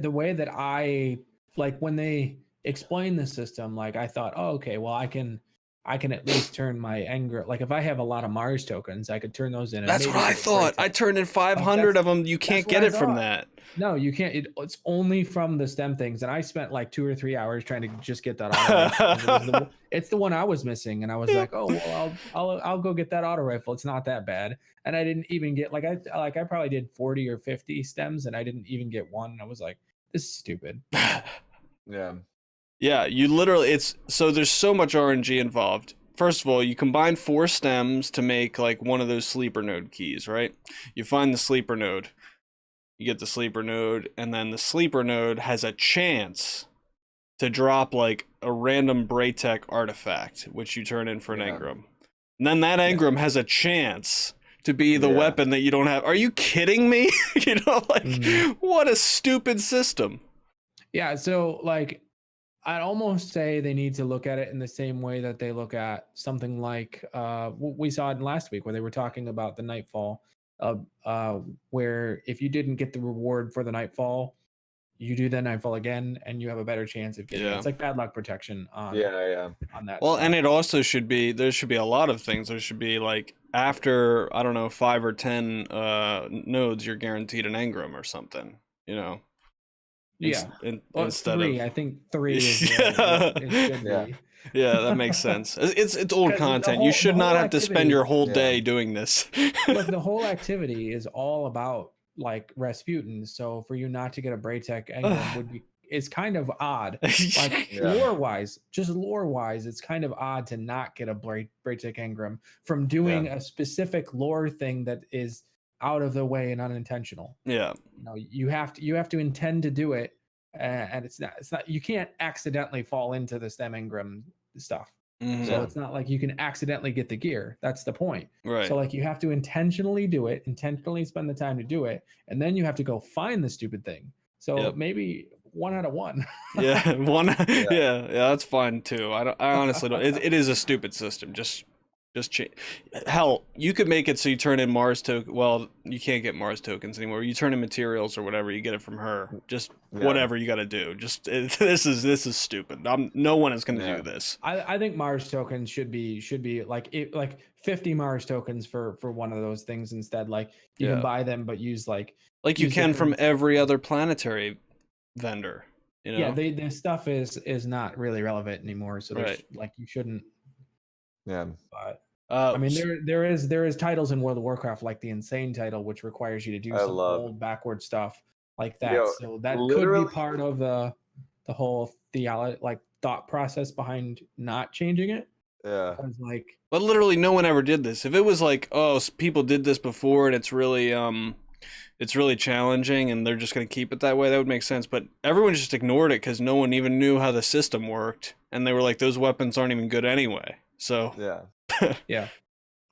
the way that I like when they explain the system, like I thought, oh, okay, well I can at least turn my anger. Like if I have a lot of Mars tokens, I could turn those in and That's what maybe I get a thought. I Braytech. turned in Like 500 of them. You that's can't what get I it from thought. that. No, you can't. It's only from the stem things, and I spent like 2 or 3 hours trying to just get that auto rifle because it's the one I was missing, and I was like, oh well, I'll go get that auto rifle. It's not that bad, and I didn't even get I probably did 40 or 50 stems, and I didn't even get one. And I was like, this is stupid. Yeah. Yeah, you literally it's so there's so much RNG involved. First of all, you combine 4 stems to make like one of those sleeper node keys, right? You find the sleeper node. You get the sleeper node, and then the sleeper node has a chance to drop like a random Braytech artifact, which you turn in for an Yeah. engram. And then that Yeah. engram has a chance to be the Yeah. weapon that you don't have. Are you kidding me? You know, like Mhm. what a stupid system. Yeah, so like I'd almost say they need to look at it in the same way that they look at something like we saw it last week where they were talking about the Nightfall, where if you didn't get the reward for the Nightfall, you do the Nightfall again, and you have a better chance of getting it. Yeah. It's like bad luck protection on Yeah. on that Well, stuff. and it also should be, there should be a lot of things. There should be like after, I don't know, 5 or 10 nodes, you're guaranteed an engram or something, you know. Yeah. Well, Instead three. of I think 3 is what it should Yeah. be. yeah, that makes sense. It's old 'Cause the content. You whole- should the not whole have to spend activity- your whole Yeah. day doing this. Look, the whole activity is all about like Rasputin. So for you not to get a Braytech engram is kind of odd. Like Yeah. lore-wise, it's kind of odd to not get a Braytech engram from doing a specific lore thing that is out of the way and unintentional. Yeah. You know, you have to intend to do it, and it's not you can't accidentally fall into the stem engram stuff. Mhm. So it's not like you can accidentally get the gear. That's the point. Right. So like you have to intentionally do it, intentionally spend the time to do it, and then you have to go find the stupid thing. So Yep. maybe 1 out of 1. Yeah, yeah, that's fine too. I honestly don't. It is a stupid system. Just change. Hell, you could make it so you turn in Mars token. Well, you can't get Mars tokens anymore. You turn in materials or whatever. You get it from her. Just whatever you got to do. Just this is stupid. No one is going to do this. I think Mars tokens should be like 50 Mars tokens for one of those things instead. Like you can buy them, but use like you use can the from currency. every other planetary vendor. You know? Yeah, this stuff is not really relevant anymore. So there's like you shouldn't. Yeah. But I mean, there is titles in World of Warcraft like the Insane title, which requires you to do some old backward stuff like that. Yo, So that could be part of the whole thought process behind not changing it. Yeah. Because like, but literally no one ever did this. If it was like, oh, people did this before and it's really challenging and they're just going to keep it that way, that would make sense. But everyone just ignored it because no one even knew how the system worked. And they were like, those weapons aren't even good anyway. So yeah.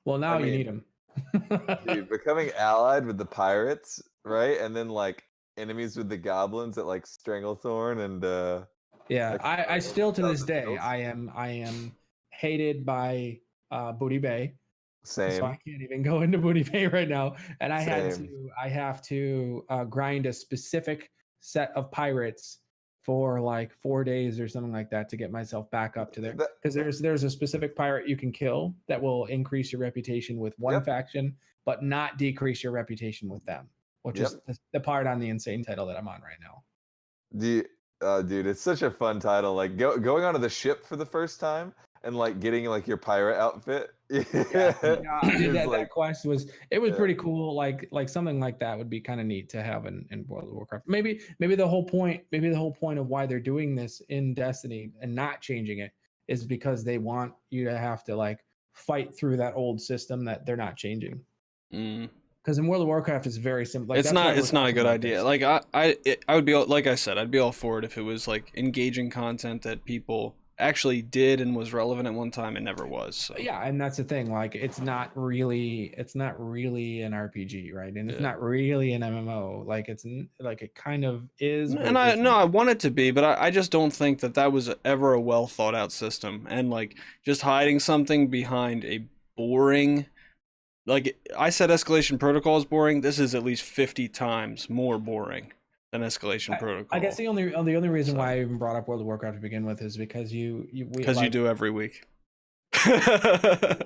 Well, now you need them. Dude, becoming allied with the pirates, right? And then like enemies with the goblins at like Stranglethorn and yeah, like, I still to this 1,000 day kills. I am hated by Booty Bay. Same. So I can't even go into Booty Bay right now, and I Same. have to grind a specific set of pirates for like 4 days or something like that to get myself back up to there. Because there's a specific pirate you can kill that will increase your reputation with one faction, but not decrease your reputation with them, which is the part on the Insane title that I'm on right now. Dude, it's such a fun title. Like going onto the ship for the first time and like getting like your pirate outfit. That quest was pretty cool. Like something like that would be kind of neat to have in World of Warcraft. Maybe the whole point of why they're doing this in Destiny and not changing it is because they want you to have to like fight through that old system that they're not changing. Because in World of Warcraft, it's very simple. Like, it's not a good idea. Like I would be, like I said, I'd be all for it if it was like engaging content that people actually did and was relevant at one time. It never was. So. Yeah, and that's the thing. Like it's not really an RPG, right? And it's not really an MMO. Like it's like it kind of is. And I want it to be, but I just don't think that was ever a well thought out system. And like just hiding something behind a boring. Like I said, Escalation Protocol is boring. This is at least 50 times more boring than Escalation Protocol. I guess the only reason why I even brought up World of Warcraft to begin with is because you do every week. The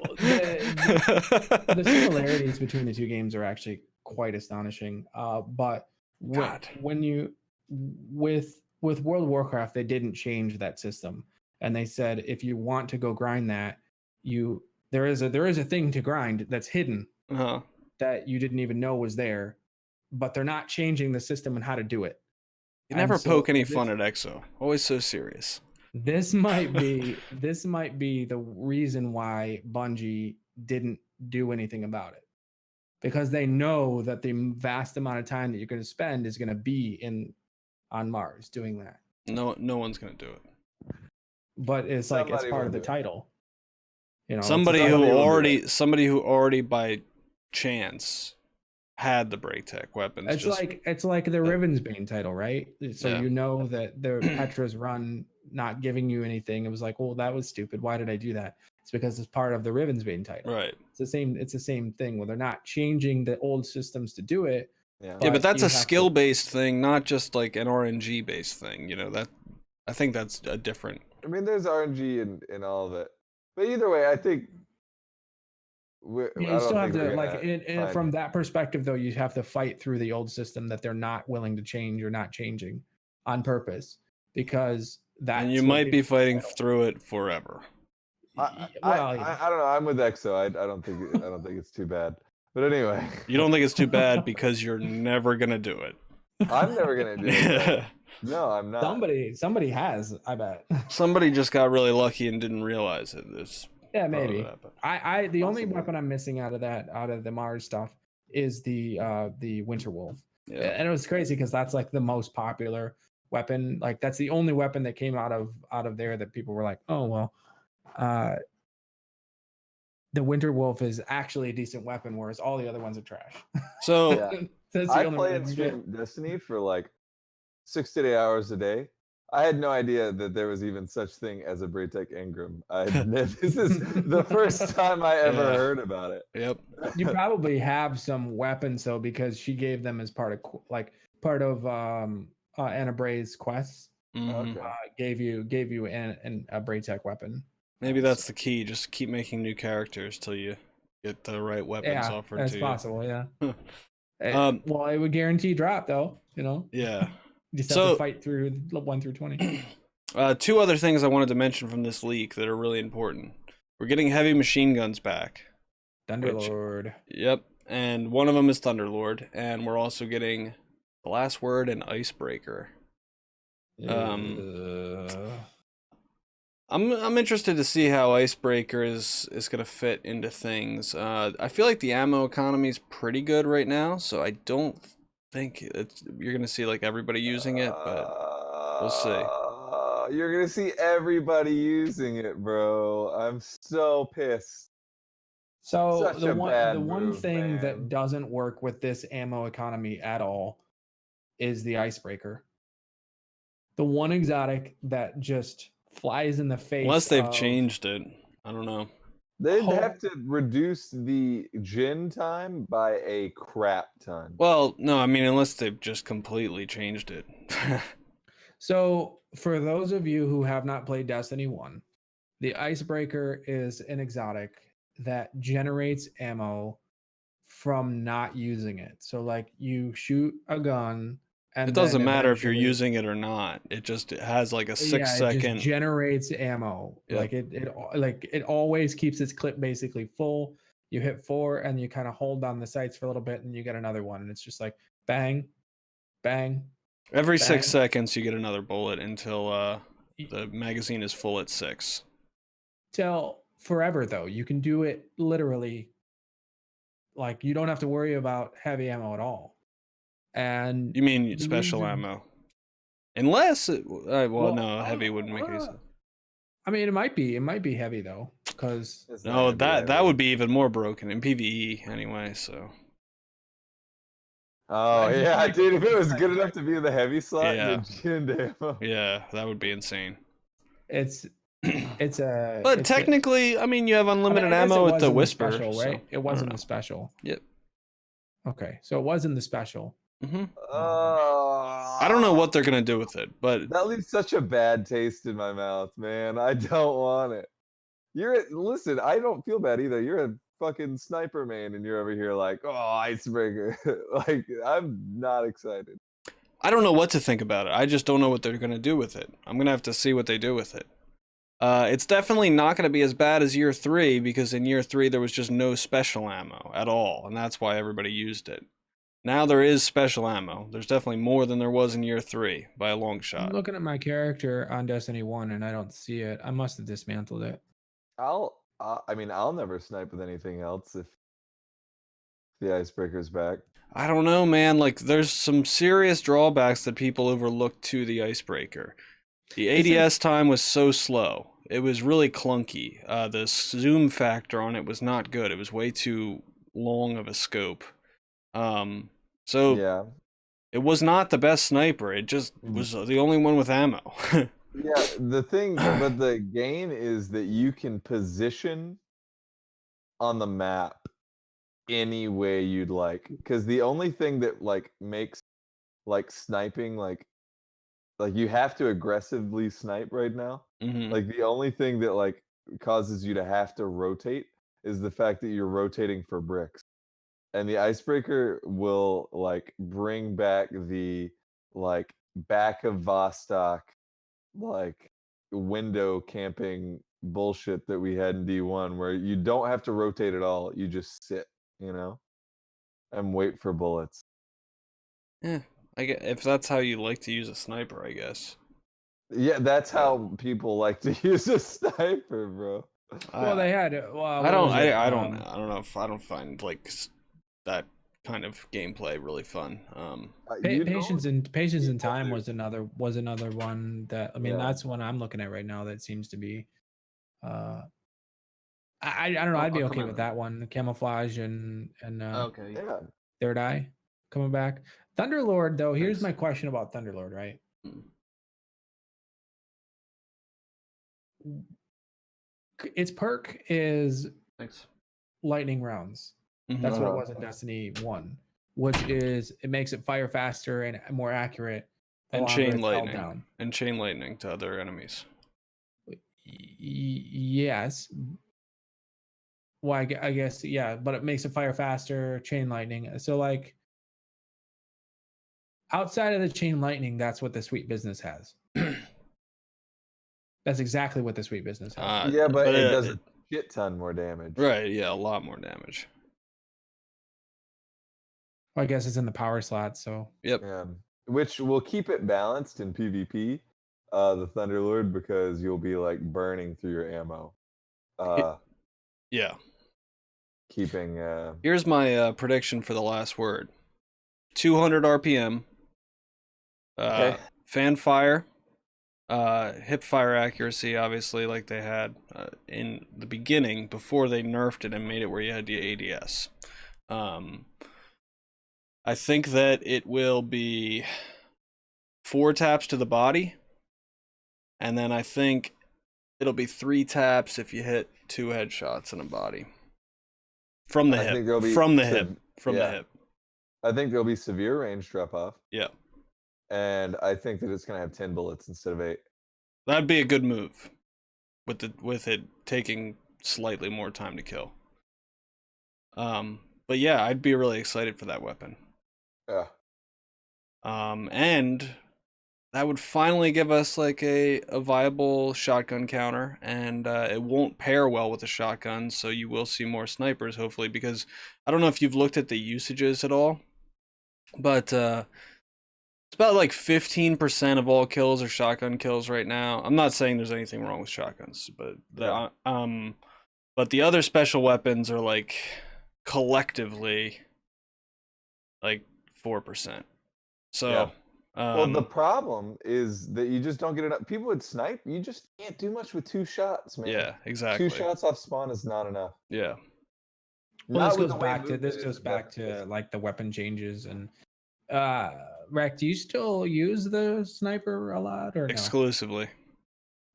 similarities between the two games are actually quite astonishing. But when you with World of Warcraft, they didn't change that system, and they said if you want to go grind that, there is a thing to grind that's hidden that you didn't even know was there, but they're not changing the system and how to do it. You never poke any fun at EXO. Always so serious. This might be the reason why Bungie didn't do anything about it, because they know that the vast amount of time that you're going to spend is going to be on Mars doing that. No one's going to do it. But it's like it's part of the title. You know, somebody who already by chance had the Braytech weapons. It's like the Ravensbane title, right? So you know that the Petras run not giving you anything, it was like, well, that was stupid. Why did I do that? It's because it's part of the ribbons being tightened. Right. It's the same thing where they're not changing the old systems to do it. Yeah. Yeah, but that's you a have to- skill-based thing, not just like an RNG-based thing. That I think that's a different. I mean, there's RNG in all of it, but either way, I think Yeah, I you don't still have think to we're like gonna from find- that perspective though, you have to fight through the old system that they're not willing to change or not changing on purpose, because that's And you what might be people fighting settle. through it forever. Well, yeah. I don't know. I'm with Exo. I don't think it's too bad. But anyway, You don't think it's too bad because you're never gonna do it. I'm never gonna do it. But no, I'm not. Somebody has, I bet. Somebody just got really lucky and didn't realize it. This Yeah, maybe. that, but- I the only Possibly. weapon I'm missing out of the Mars stuff is the Winter Wolf. Yeah. And it was crazy because that's like the most popular weapon. Like that's the only weapon that came out of there that people were like, oh well, the Winter Wolf is actually a decent weapon, whereas all the other ones are trash. So Yeah. That's the I only play one and you can get. stream Destiny for like 6 to 8 hours a day. I had no idea that there was even such thing as a Braytech Engram. This is the first time I ever Yeah. heard about it. Yep. You probably have some weapons though, because she gave them as part of Anna Bray's quests. Mhm. Okay. Gave you a Braytech weapon. Maybe that's the key. Just keep making new characters till you get the right weapons Yeah, offered that's to possible. Yeah. Well, it would guarantee drop though. you. Yeah. You just have So- to fight through 1 through 20. Two other things I wanted to mention from this leak that are really important. We're getting heavy machine guns back. Thunderlord. Yep. And one of them is Thunderlord. And we're also getting the last word and Icebreaker. I'm interested to see how Icebreaker is going to fit into things. I feel like the ammo economy is pretty good right now, so I don't think you're going to see like everybody using it, but we'll see. You're gonna see everybody using it, bro. I'm so pissed. So Such the a one bad the one move, thing man. that doesn't work with this ammo economy at all is the Icebreaker. The one exotic that just flies in the face. Unless they've of- changed it. I don't know. They'd Hope- have to reduce the gin time by a crap ton. Well, no, I mean, unless they've just completely changed it. So, for those of you who have not played Destiny 1, the Icebreaker is an exotic that generates ammo from not using it. So, like, you shoot a gun, and It doesn't then matter if you're eventually- using it or not. It has like a 6 It second. just generates ammo. Yep. Like it always keeps its clip basically full. You hit 4, and you kind of hold down the sights for a little bit, and you get another one, and it's just like bang, bang. Every 6 bang. seconds, you get another bullet until the magazine is full at 6. Till forever though. You can do it literally. Like you don't have to worry about heavy ammo at all. And You mean the special reason- ammo? Unless, well, Well, no, heavy wouldn't make any sense. I mean, it might be heavy though, because It's not No, gonna be that heavy. would be even more broken in PvE anyway. So Oh I just yeah, like- dude. If it was good enough to be in the heavy slot, Yeah. the gin ammo. yeah, that would be insane. it's a. But it's a- technically, I mean, you have I mean, unlimited I guess it ammo with was the in Whisper, special, so, right? It I was don't in know. the special. Yep. Okay, so it was in the special. hmm I I don't know what they're gonna do with it, but That leaves such a bad taste in my mouth, man. I don't want it. Listen, I don't feel bad either. You're a fucking sniper main, and you're over here like, oh, Icebreaker. Like, I'm not excited. I don't know what to think about it. I just don't know what they're gonna do with it. I'm gonna have to see what they do with it. It's definitely not gonna be as bad as year 3 because in year 3 there was just no special ammo at all, and that's why everybody used it. Now there is special ammo. There's definitely more than there was in year 3 by a long I'm shot. looking at my character on Destiny 1 and I don't see it. I must have dismantled it. I mean, I'll never snipe with anything else if the Icebreaker's back. I don't know, man. Like, there's some serious drawbacks that people overlook to the Icebreaker. The ADS time was so slow. It was really clunky. The zoom factor on it was not good. It was way too long of a scope. So Yeah. it was not the best sniper. It just was the only one with ammo. Yeah, but the gain is that you can position on the map any way you'd like. Because the only thing that like makes like sniping like you have to aggressively snipe right now. Hmm. Like the only thing that like causes you to have to rotate is the fact that you're rotating for bricks. And the icebreaker will like bring back the like back of Vostok like window camping bullshit that we had in D1 where you don't have to rotate at all. You just sit, you know, and wait for bullets. Yeah, if that's how you like to use a sniper, I guess. Yeah, that's But how people like to use a sniper, bro. Well, I they had I what don't was it? I don't know if I don't find like that kind of gameplay really fun. You don't Patience see and time others. was another one that I mean Yeah. that's one I'm looking at right now that seems to be uh I don't know, I'd I'll be come okay in with then. that one. Camouflage and Okay. Yeah. Third Eye coming back. Thunderlord though, here's Thanks. my question about Thunderlord, right? Mm, Its perk is Thanks. lightning rounds. Hmm. That's what it Uh-huh. was in Destiny 1, which is it makes it fire faster and more accurate the And longer chain it's held lightning. down. And chain lightning to other enemies. Yes. Well, I guess, yeah, but it makes it fire faster, chain lightning. So, like, outside of the chain lightning, that's what the sweet business has. That's exactly what the sweet business has. Yeah, but but it does a shit ton more damage. right, yeah, a lot more damage. Well, I guess it's in the power slot, so Yep. Yeah. Which will keep it balanced in PvP, the Thunderlord, because you'll be like burning through your ammo. Yeah. Keeping Here's my prediction for the last word. 200 RPM. okay. Fan fire. Hip fire accuracy, obviously, like they had in the beginning before they nerfed it and made it where you had the ADS. I think that it will be 4 taps to the body, and then I think it'll be 3 taps if you hit 2 headshots in a body from the I hip, think there'll be from the hip, from the yeah. hip. I think there'll be severe range drop off. Yeah, And I think that it's gonna have 10 bullets instead of 8. that'd be a good move, with it taking slightly more time to kill. But yeah, I'd be really excited for that weapon. Yeah. And that would finally give us like a viable shotgun counter, and it won't pair well with the shotgun, so you will see more snipers hopefully, because I don't know if you've looked at the usages at all, but it's about like 15% of all kills are shotgun kills right now. I'm not saying there's anything wrong with shotguns, but but the other special weapons are like collectively like 4%. Yeah. So Well, the problem is that you just don't get enough. People would snipe. You just can't do much with 2 shots, man. yeah, 2 exactly. shots off spawn is not enough. Yeah. well, Not with the way movement this is goes in back Destiny. to like the weapon changes and Rack, do you still use the sniper a lot or no? Exclusively.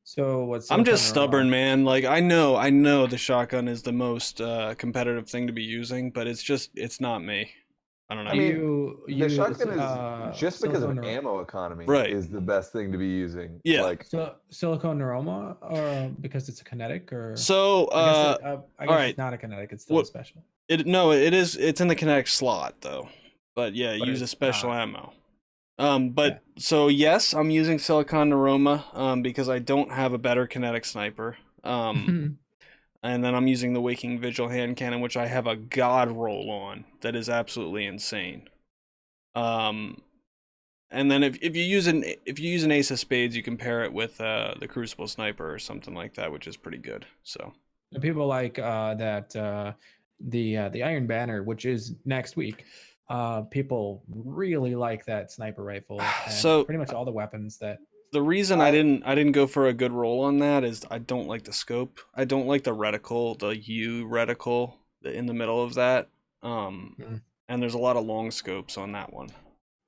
So what's I'm just stubborn, man. Like I know the shotgun is the most competitive thing to be using, but it's not me. I don't know. I mean, you the use shotgun is just because of silicone ammo economy Right. is the best thing to be using. Yeah. Like, silicone neuroma or because it's a kinetic or So I guess all right. it's not a kinetic, it's still a What special. it's in the kinetic slot though. But yeah, But use a it's special not. ammo. But so yes, I'm using silicon neuroma because I don't have a better kinetic sniper. And then I'm using the Waking Vigil hand cannon, which I have a god roll on that is absolutely insane. And then if you use an Ace of Spades, you can pair it with the Crucible Sniper or something like that, which is pretty good. So People like that the Iron Banner, which is next week. People really like that sniper rifle and so pretty much all the weapons that the reason I didn't go for a good roll on that is I don't like the scope. I don't like the reticle, the U reticle in the middle of that. And there's a lot of long scopes on that one.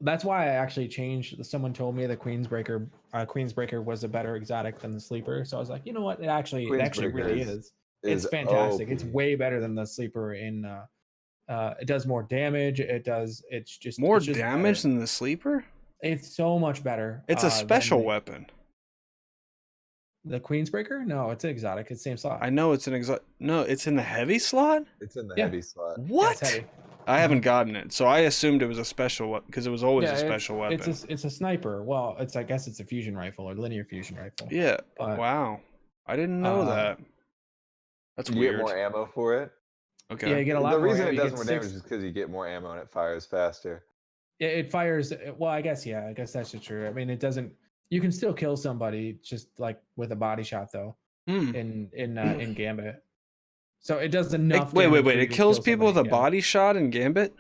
That's why I actually changed. Someone told me the Queensbreaker was a better exotic than the sleeper. So I was like, you know what? It actually Queensbreaker really is. It's is fantastic. It's OP. way better than the sleeper in it does more damage. More It's just damage better. than the sleeper? It's so much better It's a than special weapon. the Queensbreaker. No, it's an exotic. It's same slot. I know it's an exotic. No, it's in the heavy slot? It's in the Yeah. heavy slot. Yeah, it's What? heavy. I haven't Mhm. gotten it, so I assumed it was a special weapon because it was always Yeah, a special weapon. it's a sniper. Well, I guess it's a fusion rifle or linear fusion rifle. Yeah. But Wow. I didn't know uh that. That's You get weird. more ammo for it. yeah, Okay. you get a The lot more. reason it You does get more damage six. is because you get more ammo and it fires faster. It fires. Well, I guess yeah. I guess that's just true. I mean, it doesn't. You can still kill somebody just like with a body shot though Hmm. in Gambit. So it does enough Wait, damage for It you to kills kill people somebody with a in Gambit. body shot in Gambit?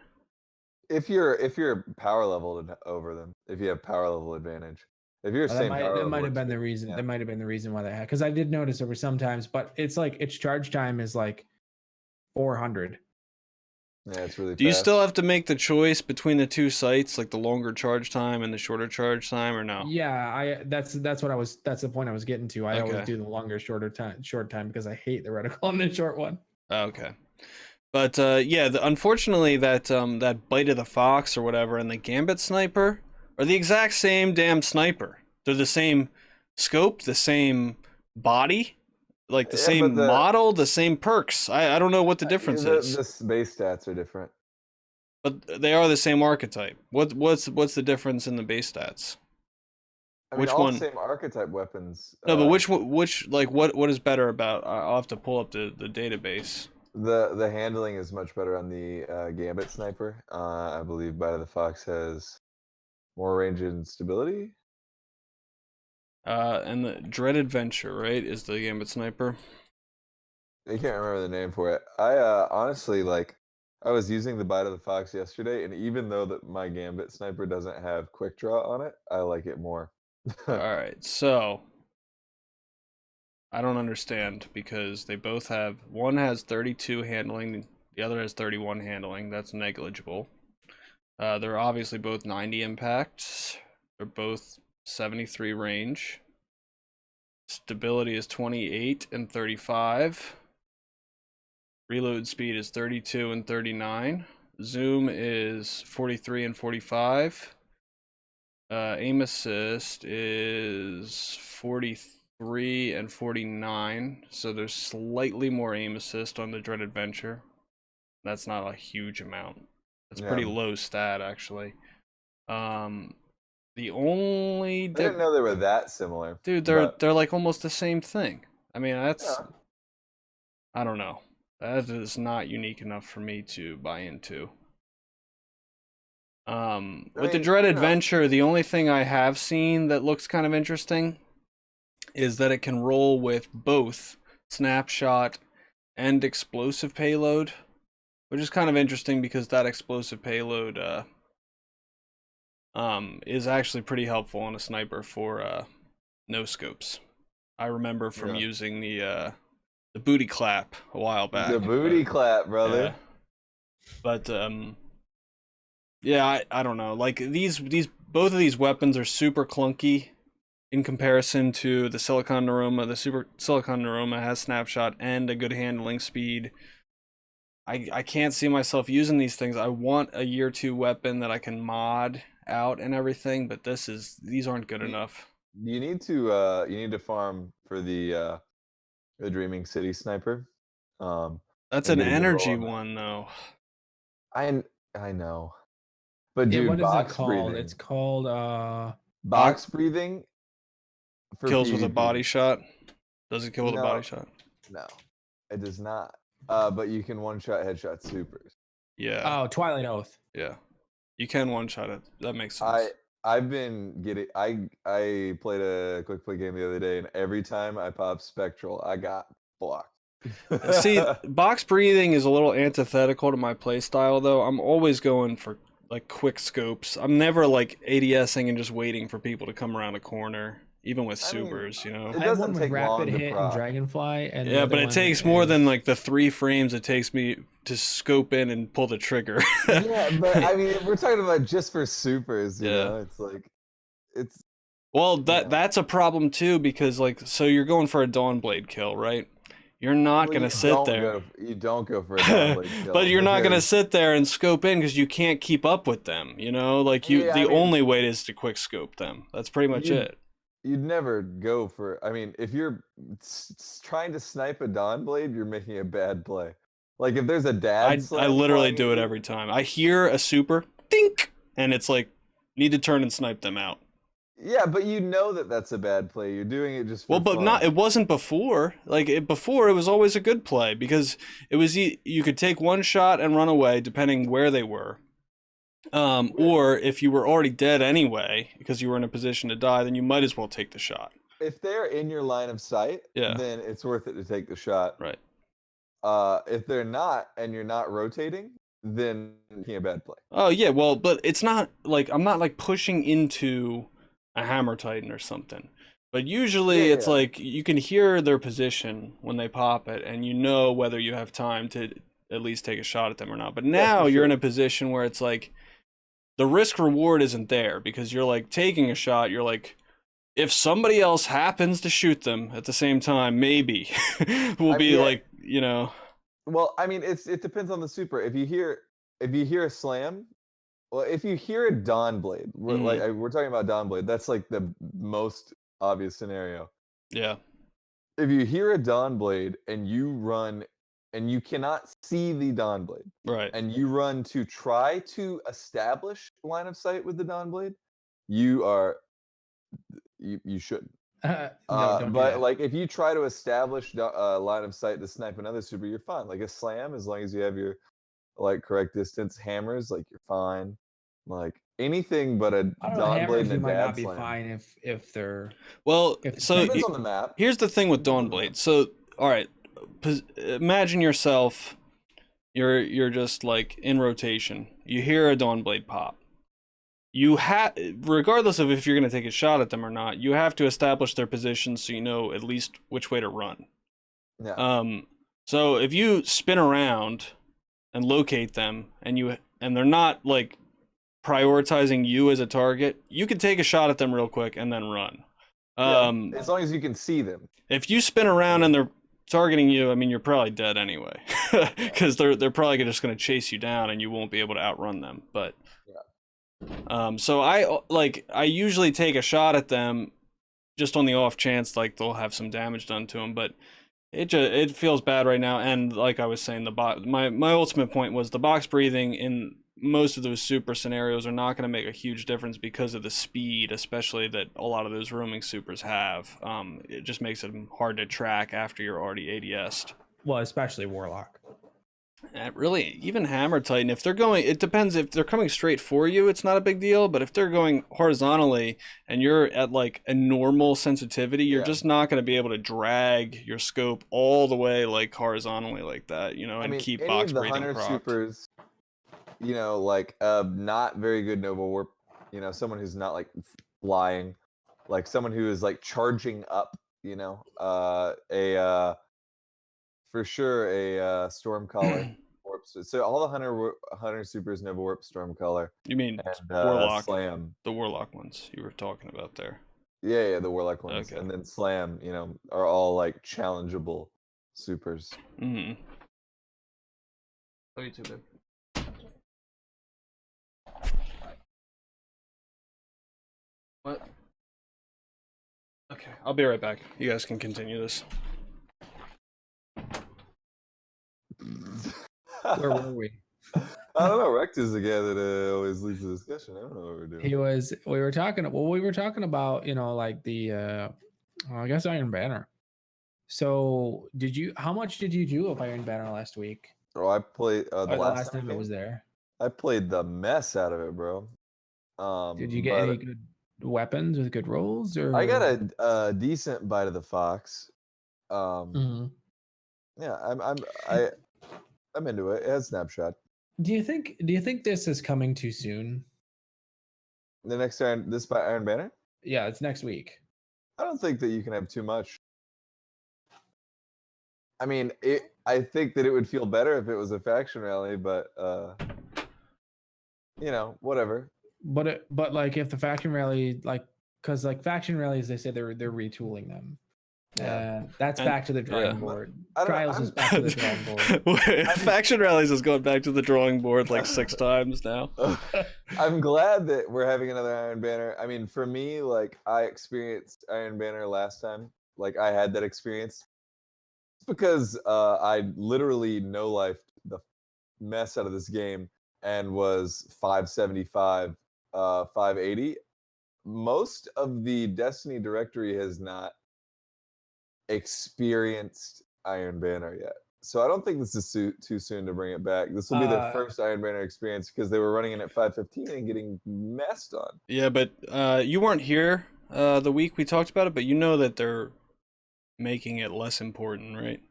If you're power leveled over them, if you have power level advantage. If you're That same might power that level, might have it's been the good. reason. Yeah. That might have been the reason why they had. Because I did notice there were some times, but it's like its charge time is like 400. Yeah, it's really Do you fast. still have to make the choice between the two sites, like the longer charge time and the shorter charge time, or no? Yeah, that's the point I was getting to. I always Okay. do the longer short time because I hate the reticle on the short one. Okay. But yeah, unfortunately that bite of the fox or whatever and the Gambit sniper are the exact same damn sniper. They're the same scope, the same body, like the Yeah, but same model, the same perks. I don't know what the difference is, the base stats are different. but they are the same archetype. What's the difference in the base stats? I mean, Which all one? same archetype weapons. No, but which like what is better about? I'll have to pull up the database. The handling is much better on the Gambit sniper. I believe Bite of the Fox has more range and stability. And the Dread Adventure, right, is the Gambit sniper. I can't remember the name for it. I honestly like. I was using the Bite of the Fox yesterday, and even though that my Gambit sniper doesn't have quick draw on it, I like it more. All right, so I don't understand because they both have one has 32 handling, the other has 31 handling. That's negligible. They're obviously both 90 impact. They're both 73 range. Stability is 28 and 35. Reload speed is 32 and 39. Zoom is 43 and 45. Aim assist is 43 and 49. So there's slightly more aim assist on the Dread Adventure. That's not a huge amount. That's pretty low stat actually. The only I didn't know they were that similar. dude, they're like almost the same thing. I mean, that's I don't know. That is not unique enough for me to buy into. With the Dread Adventure, the only thing I have seen that looks kind of interesting is that it can roll with both snapshot and explosive payload, which is kind of interesting because that explosive payload is actually pretty helpful on a sniper for no scopes. I remember from using the booty clap a while back. The booty clap, brother. Yeah. But yeah, I don't know. Like these both of these weapons are super clunky in comparison to the Silicon Neuroma. The Super Silicon Neuroma has snapshot and a good handling speed. I can't see myself using these things. I want a year 2 weapon that I can mod out and everything, but these aren't good enough. You need to farm for the Dreaming City sniper. That's an energy one though. I know. But Yeah, dude, what is that box called? breathing. It's called Box breathing for kills PvP. with a body shot. Does it kill with a body shot? No, it does not. But you can one-shot headshot supers. Yeah. Oh, Twilight Oath. Yeah. You can one-shot it. That makes sense. I've been getting. I played a quick play game the other day, and every time I popped Spectral, I got blocked. See, box breathing is a little antithetical to my playstyle, though. I'm always going for like quick scopes. I'm never like ADSing and just waiting for people to come around a corner. even with I mean, supers, you know. it I have doesn't one with take Rapid long to Hit and proc. Dragonfly, and the Yeah, other but it one takes more than is like the 3 frames it takes me to scope in and pull the trigger. Yeah, but I mean, we're talking about just for supers, you Yeah. know? It's like, it's, Well, you know. that's a problem too because like so you're going for a Dawnblade kill, right? You're not Well, gonna sit there. you don't go for a Dawnblade But kill you're not gonna because sit there and scope in because you can't keep up with them. You know, like you. yeah, I The mean, only way is to quick scope them. That's pretty much you'd it. you'd never go for. I mean, if you're trying to snipe a Dawnblade, you're making a bad play. Like if there's a dad I slam literally flying at do it you, every time. I hear a super dink, and it's like need to turn and snipe them out. yeah, but you know that that's a bad play. You're doing it just Well, for but not. fun. It wasn't before. Like before, it was always a good play because it was you could take one shot and run away depending where they were. Or if you were already dead anyway because you were in a position to die, then you might as well take the shot. If they're in your line of sight, Yeah. then it's worth it to take the shot. Right. If they're not and you're not rotating, then you're making a bad play. Oh yeah. Well, but it's not like I'm not like pushing into a Hammer Titan or something. But usually Yeah, it's yeah. like you can hear their position when they pop it, and you know whether you have time to at least take a shot at them or not. But now for you're in sure. a position where it's like the risk reward isn't there because you're like taking a shot. You're like, if somebody else happens to shoot them at the same time, maybe we'll I mean, be yeah. like, you know, Well, I mean, it depends on the super. If you hear a slam, well, if you hear a Dawnblade, we're talking about Dawnblade. That's like the most obvious scenario. yeah, If you hear a Dawnblade and you run, and you cannot see the Dawnblade, right. and you run to try to establish line of sight with the Dawnblade, you are you shouldn't. no, don't do But that. like if you try to establish line of sight to snipe another super, you're fine. Like a slam, as long as you have your like correct distance hammers, like you're fine. Like anything but a I don't know. Dawnblade Hammers, and a you might not dad be slam. fine if they're Well, if so Depends on the map. here's the thing with Depends on the map. Dawnblade. So, all right, imagine yourself. You're just like in rotation. You hear a Dawnblade pop. You have, regardless of if you're going to take a shot at them or not, you have to establish their position so you know at least which way to run. Yeah. So if you spin around and locate them, and they're not like prioritizing you as a target, you can take a shot at them real quick and then run. Yeah, as long as you can see them. If you spin around and they're targeting you, I mean you're probably dead anyway, because they're probably just going to chase you down and you won't be able to outrun them. But so I usually take a shot at them just on the off chance like they'll have some damage done to them, but it feels bad right now. And like I was saying, my ultimate point was the box breathing in most of those super scenarios are not going to make a huge difference because of the speed, especially that a lot of those roaming supers have. It just makes it hard to track after you're already ADS'd. well, especially Warlock. Really, even Hammer Titan, if they're going, it depends. If they're coming straight for you, it's not a big deal. But if they're going horizontally and you're at like a normal sensitivity, you're just not going to be able to drag your scope all the way like horizontally like that, you know, and keep any box of the breathing hunter procced. supers, you know, like not very good Nova Warp, you know, someone who's not like flying, like someone who is like charging up, you know, for sure a Stormcaller. So all the hunter supers Nova Warp Stormcaller. You mean And Warlock? Slam. The Warlock ones you were talking about there. Yeah, the Warlock ones. Okay. And then Slam, you know, are all like challengeable supers. Mm-hmm. Oh, you too, babe. What? Okay, I'll be right back. You guys can continue this. Where were we? I don't know. Recked is the guy that always leads the discussion. I don't know what we're doing. We were talking about, you know, like the I guess Iron Banner. So how much did you do of Iron Banner last week? Oh, I played the Or last time time it was there. I played the mess out of it, bro. Did you get any good weapons with good rolls, or I got a decent bite of the fox. Mhm. Yeah, I'm into it. It has snapshot. Do you think this is coming too soon? The next Iron Banner? Yeah, it's next week. I don't think that you can have too much. I mean, I think that it would feel better if it was a faction rally, but whatever. But like if the faction rally, like, because like faction rallies, they say they're retooling them. Yeah. That's And- back to the drawing yeah. board. I don't know, Trials is back to the drawing board. Faction rallies has gone back to the drawing board like 6 times now. I'm glad that we're having another Iron Banner. I mean, for me, like I experienced Iron Banner last time. Like I had that experience. It's because I literally no-lifed the mess out of this game and was 575, 580. Most of the Destiny directory has not experienced Iron Banner yet. So I don't think this is too soon to bring it back. This will be their first Iron Banner experience because they were running it at 515 and getting messed on. Yeah, but you weren't here the week we talked about it, but you know that they're making it less important, right?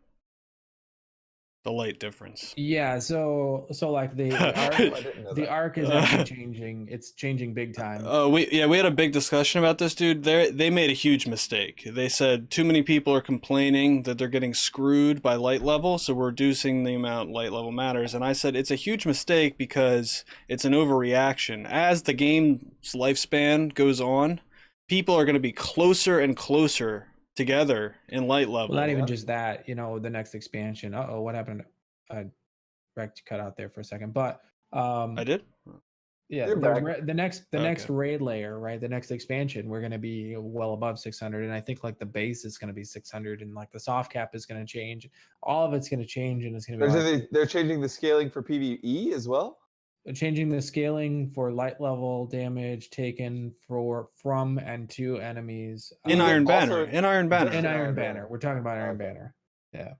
The light difference. Yeah, so like the arc is actually changing. It's changing big time. We had a big discussion about this, dude. They made a huge mistake. They said too many people are complaining that they're getting screwed by light level, so we're reducing the amount light level matters. And I said it's a huge mistake because it's an overreaction. As the game's lifespan goes on, people are going to be closer and closer together in light level. Well, not even just that, the next expansion. What happened? Recked cut out there for a second, but I did. Yeah, the next raid layer, right? The next expansion, we're going to be well above 600, and I think like the base is going to be 600, and like the soft cap is going to change. All of it's going to change, and it's going to be. They're changing the scaling for PvE as well. Changing the scaling for light level damage taken from and to enemies in Iron Banner. We're talking about Iron Banner. Yeah.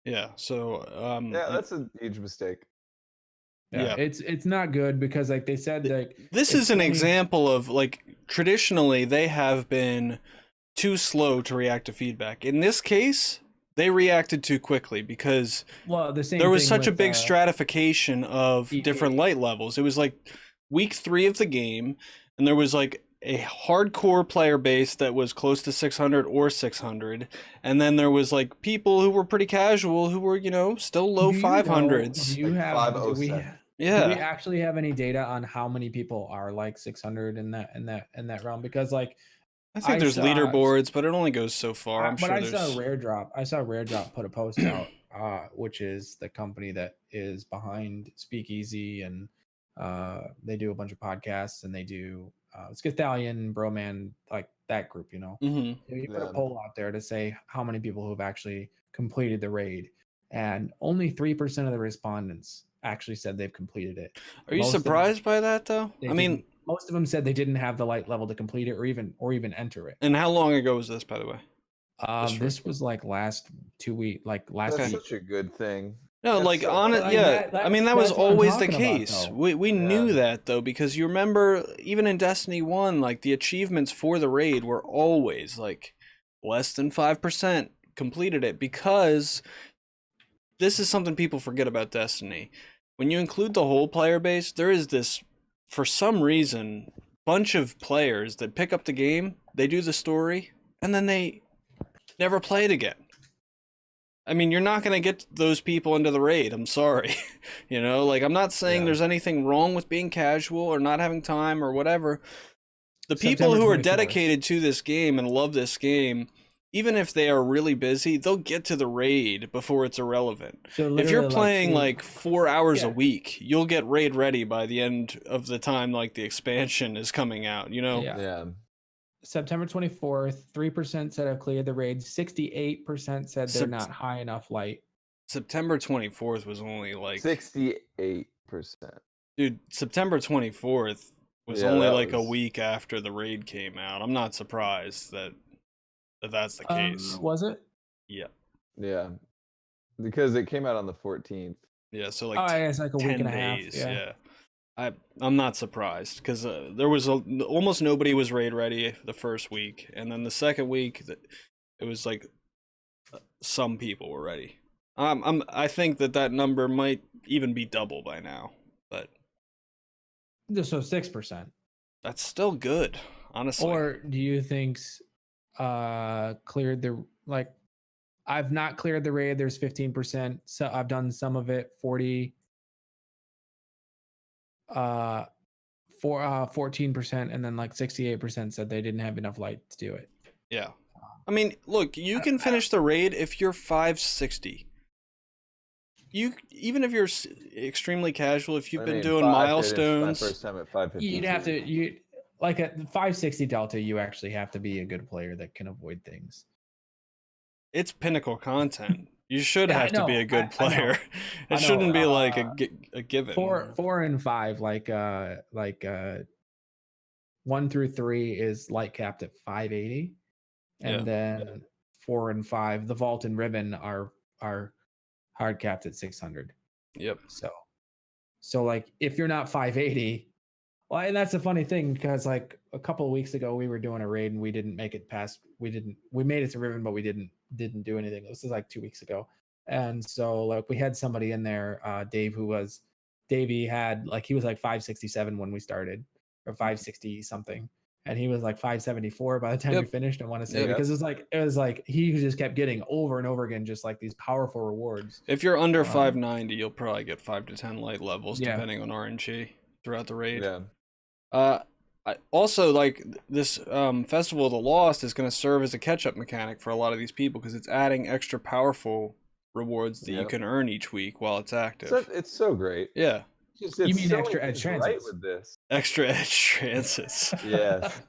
Yeah. So that's a huge mistake. Yeah, it's not good because like they said, like this is an example of like traditionally they have been too slow to react to feedback. In this case, they reacted too quickly because there was such a big stratification of different light levels. It was like week 3 of the game, and there was like a hardcore player base that was close to 600 or 600, and then there was like people who were pretty casual who were still low 500s. Do we actually have any data on how many people are like 600 in that realm? Because like I think there's leaderboards, but it only goes so far. I saw Rare Drop put a post out, which is the company that is behind Speakeasy, and they do a bunch of podcasts, and they do Scythalian, Broman, like that group, Mm-hmm. You put a poll out there to say how many people who have actually completed the raid, and only 3% of the respondents actually said they've completed it. Are you surprised by that though? I mean, most of them said they didn't have the light level to complete it or even enter it. And how long ago was this, by the way? This was like last 2 weeks, That's week. Such a good thing. No, like I mean that was always the case. We knew that though, because you remember even in Destiny 1, like the achievements for the raid were always like less than 5% completed it, because this is something people forget about Destiny. When you include the whole player base, there is this, for some reason, bunch of players that pick up the game, they do the story, and then they never play it again. I mean, you're not going to get those people into the raid. I'm sorry. Like I'm not saying there's anything wrong with being casual or not having time or whatever. The people who are dedicated to this game and love this game, even if they are really busy, they'll get to the raid before it's irrelevant. So if you're playing like 4 hours a week, you'll get raid ready by the end of the time like the expansion is coming out, Yeah. September 24th, 3% said I've cleared the raid. 68% said they're not high enough light. September 24th was only like 68%. Dude, September 24th was only like a week after the raid came out. I'm not surprised that that's the case. Was it? Yeah. Yeah. Because it came out on the 14th. Yeah, so like it's like a week and a half. Yeah. I'm not surprised because there was almost nobody was raid ready the first week, and then the second week it was like some people were ready. I think that number might even be double by now, but so 6%. That's still good, honestly. Or do you think cleared the like. I've not cleared the raid. There's 15%. So I've done some of it. 40. 14%, and then like 68% said they didn't have enough light to do it. Yeah. I mean, look, you can finish the raid if you're 560. Even if you're extremely casual, if you've been doing milestones, my first time at 550. You'd have to like at 560 delta. You actually have to be a good player that can avoid things. it's pinnacle content. You should have to be a good player. It shouldn't be like a given. 4 and 5, like 1 through 3 is light capped at 580, and then 4 and 5, the vault and ribbon are hard capped at 600. Yep. So like if you're not 580, well, and that's a funny thing because like a couple of weeks ago we were doing a raid and we didn't make it past. We made it to ribbon, but we didn't do anything. This is like 2 weeks ago, and so like we had somebody in there, Dave, he had like he was like 567 when we started, or 560 something, and he was like 574 by the time we finished. I want to say because it was like he just kept getting over and over again, just like these powerful rewards. If you're under 590, you'll probably get 5 to 10 light levels depending on RNG throughout the raid. Yeah. I also like this Festival of the Lost is going to serve as a catch-up mechanic for a lot of these people because it's adding extra powerful rewards that you can earn each week while it's active. It's so great. Yeah. You mean so extra edge transits? Right with this. Extra edge transits. Yes.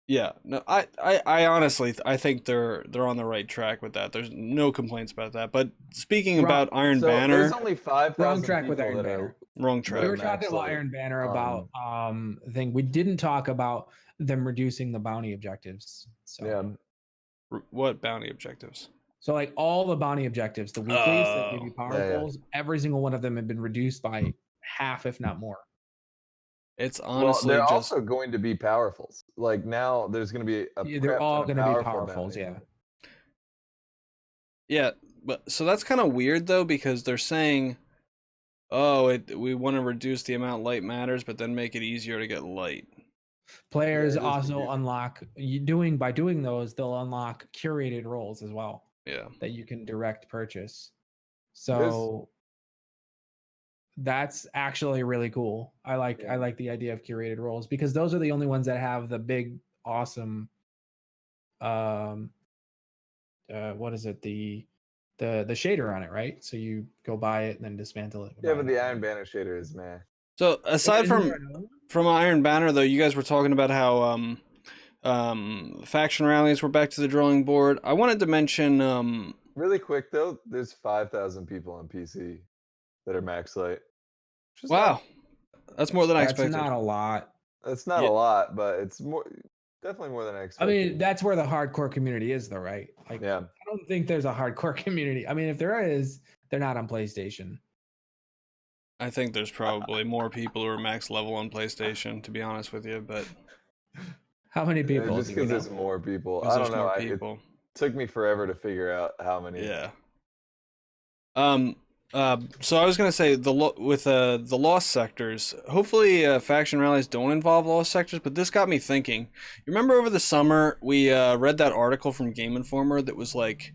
Yeah. No, I honestly I think they're on the right track with that. There's no complaints about that. But speaking about Iron Banner, there's only 5,000 wrong track with Iron Banner. Wrong track. We were talking about Iron Banner about thing. We didn't talk about them reducing the bounty objectives. So what bounty objectives? So like all the bounty objectives, the weeklies that give you powerfuls, every single one of them have been reduced by half, if not more. It's honestly they're also going to be powerfuls. Like now, there's going to be they're all going to be powerfuls. Yeah, but so that's kind of weird though because they're saying, we want to reduce the amount light matters, but then make it easier to get light. Players also unlock by doing those, they'll unlock curated roles as well. Yeah, that you can direct purchase. So that's actually really cool. I like the idea of curated roles because those are the only ones that have the big awesome what is it, the shader on it, right? So you go buy it and then dismantle it. Yeah, but the Iron Banner shader is meh. So aside from Iron Banner though, you guys were talking about how faction rallies were back to the drawing board. I wanted to mention really quick though, there's 5,000 people on PC that are max light. Wow. That's more than I expected. That's not a lot. It's not a lot, but it's definitely more than I expected. I mean, that's where the hardcore community is though, right? Like I don't think there's a hardcore community. I mean, if there is, they're not on PlayStation. I think there's probably more people who are max level on PlayStation, to be honest with you, but how many people? Just because there's more people. I don't know. It took me forever to figure out how many. Yeah. So I was gonna say with the lost sectors. Hopefully, faction rallies don't involve lost sectors. But this got me thinking. You remember over the summer we read that article from Game Informer that was like,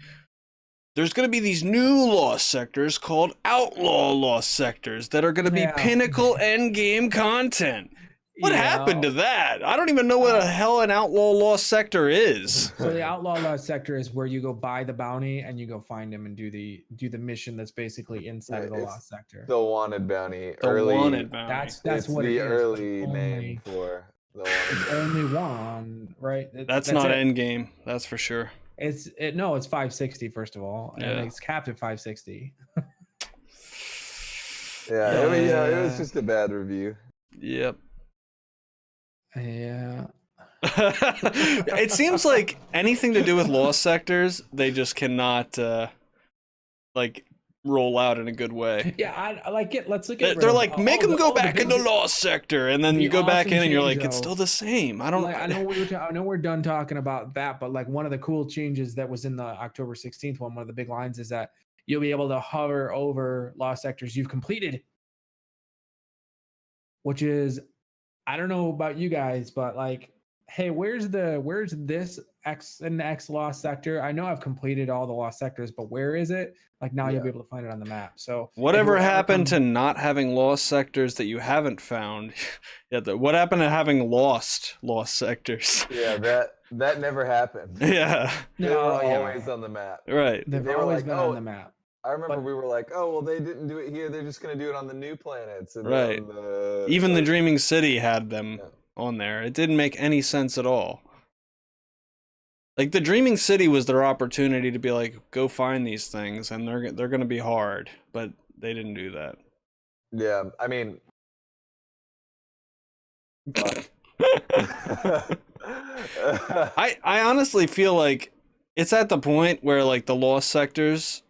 there's going to be these new lost sectors called outlaw lost sectors that are going to be pinnacle endgame content. What happened to that? I don't even know what the hell an outlaw lost sector is. So the outlaw lost sector is where you go buy the bounty and you go find him and do the mission that's basically inside of the lost sector. The wanted bounty. Wanted bounty. That's what the it is. early name for the wanted bounty. Only one, right? That's not endgame. That's for sure. It's 560 first of all, and it's capped at 560. It was just a bad review. Yep. Yeah. It seems like anything to do with lost sectors, they just cannot roll out in a good way. Yeah, I like it. Let's look at. They're like, make them go back in the lost sector, and then you go back in, and you're like, it's still the same. I don't. I know we're done talking about that, but like one of the cool changes that was in the October 16th one of the big lines is that you'll be able to hover over lost sectors you've completed, which is, I don't know about you guys, but like hey, where's this X in the X lost sector? I know I've completed all the lost sectors, but where is it? Like now you'll Yeah. be able to find it on the map. So if it Whatever would ever happened to come, not having lost sectors that you haven't found? Yeah, what happened to having lost sectors? Yeah, that never happened. Yeah, They were no, always yeah, on the map. right. they've They were always like, been on oh, the map. I remember But we were like, oh, well, they didn't do it here. They're just gonna do it on the new planets and Right. on the Even the like, Dreaming City had them yeah. on there. It didn't make any sense at all. Like the Dreaming City was their opportunity to be like, go find these things, and they're going to be hard, but they didn't do that. Yeah, I mean, fuck. I honestly feel like it's at the point where like the lost sectors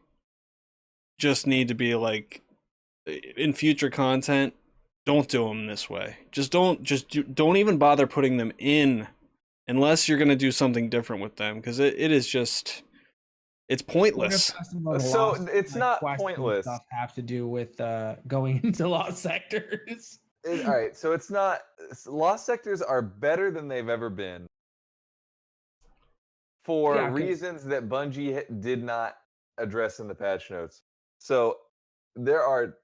just need to be like in future content. Don't do them this way. Don't even bother putting them in unless you're gonna do something different with them because it is just it's what if pointless. some of the So lost it's like not quests and pointless. stuff have to do with going into lost sectors? All right, so it's not. Lost sectors are better than they've ever been for Yeah, because reasons that Bungie did not address in the patch notes. So there are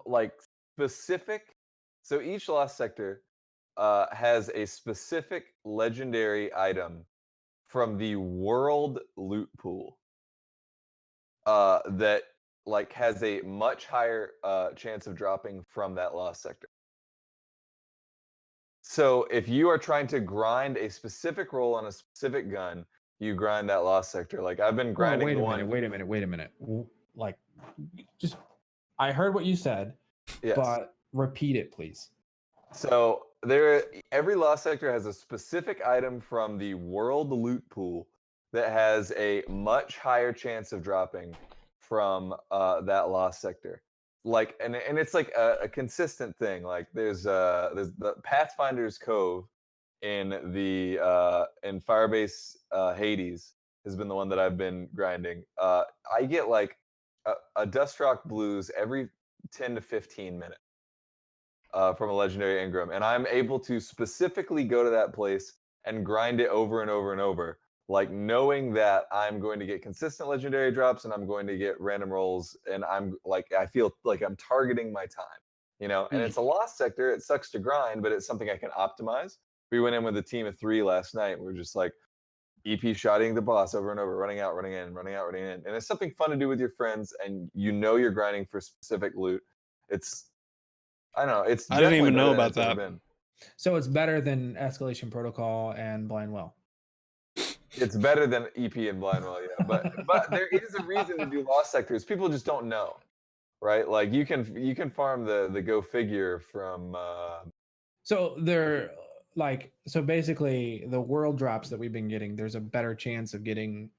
like specific. So each lost sector has a specific legendary item from the world loot pool that like has a much higher chance of dropping from that lost sector. So if you are trying to grind a specific roll on a specific gun, you grind that lost sector. Like I've been well, grinding the one. wait a minute. Like, just I heard what you said, Yes. but repeat it, please. So every lost sector has a specific item from the world loot pool that has a much higher chance of dropping from that lost sector. Like and it's like a consistent thing. Like there's the Pathfinder's Cove in the in Firebase Hades has been the one that I've been grinding. I get like a Dustrock Blues every 10 to 15 minutes from a legendary engram, and I'm able to specifically go to that place and grind it over and over and over, like knowing that I'm going to get consistent legendary drops and I'm going to get random rolls, and I'm like I feel like I'm targeting my time, you know. And it's a lost sector. It sucks to grind, but it's something I can optimize. We went in with a team of 3 last night. We are just like EP shotting the boss over and over, running out, running in, running out, running in, and it's something fun to do with your friends, and you know you're grinding for specific loot. It's I don't know. It's I didn't definitely even better know than about it's ever that. been. So it's better than Escalation Protocol and Blind Well. It's better than EP and Blindwell, yeah. But there is a reason to do lost sectors. People just don't know, right? Like you can farm the go figure from. So they're like, so basically the world drops that we've been getting, there's a better chance of getting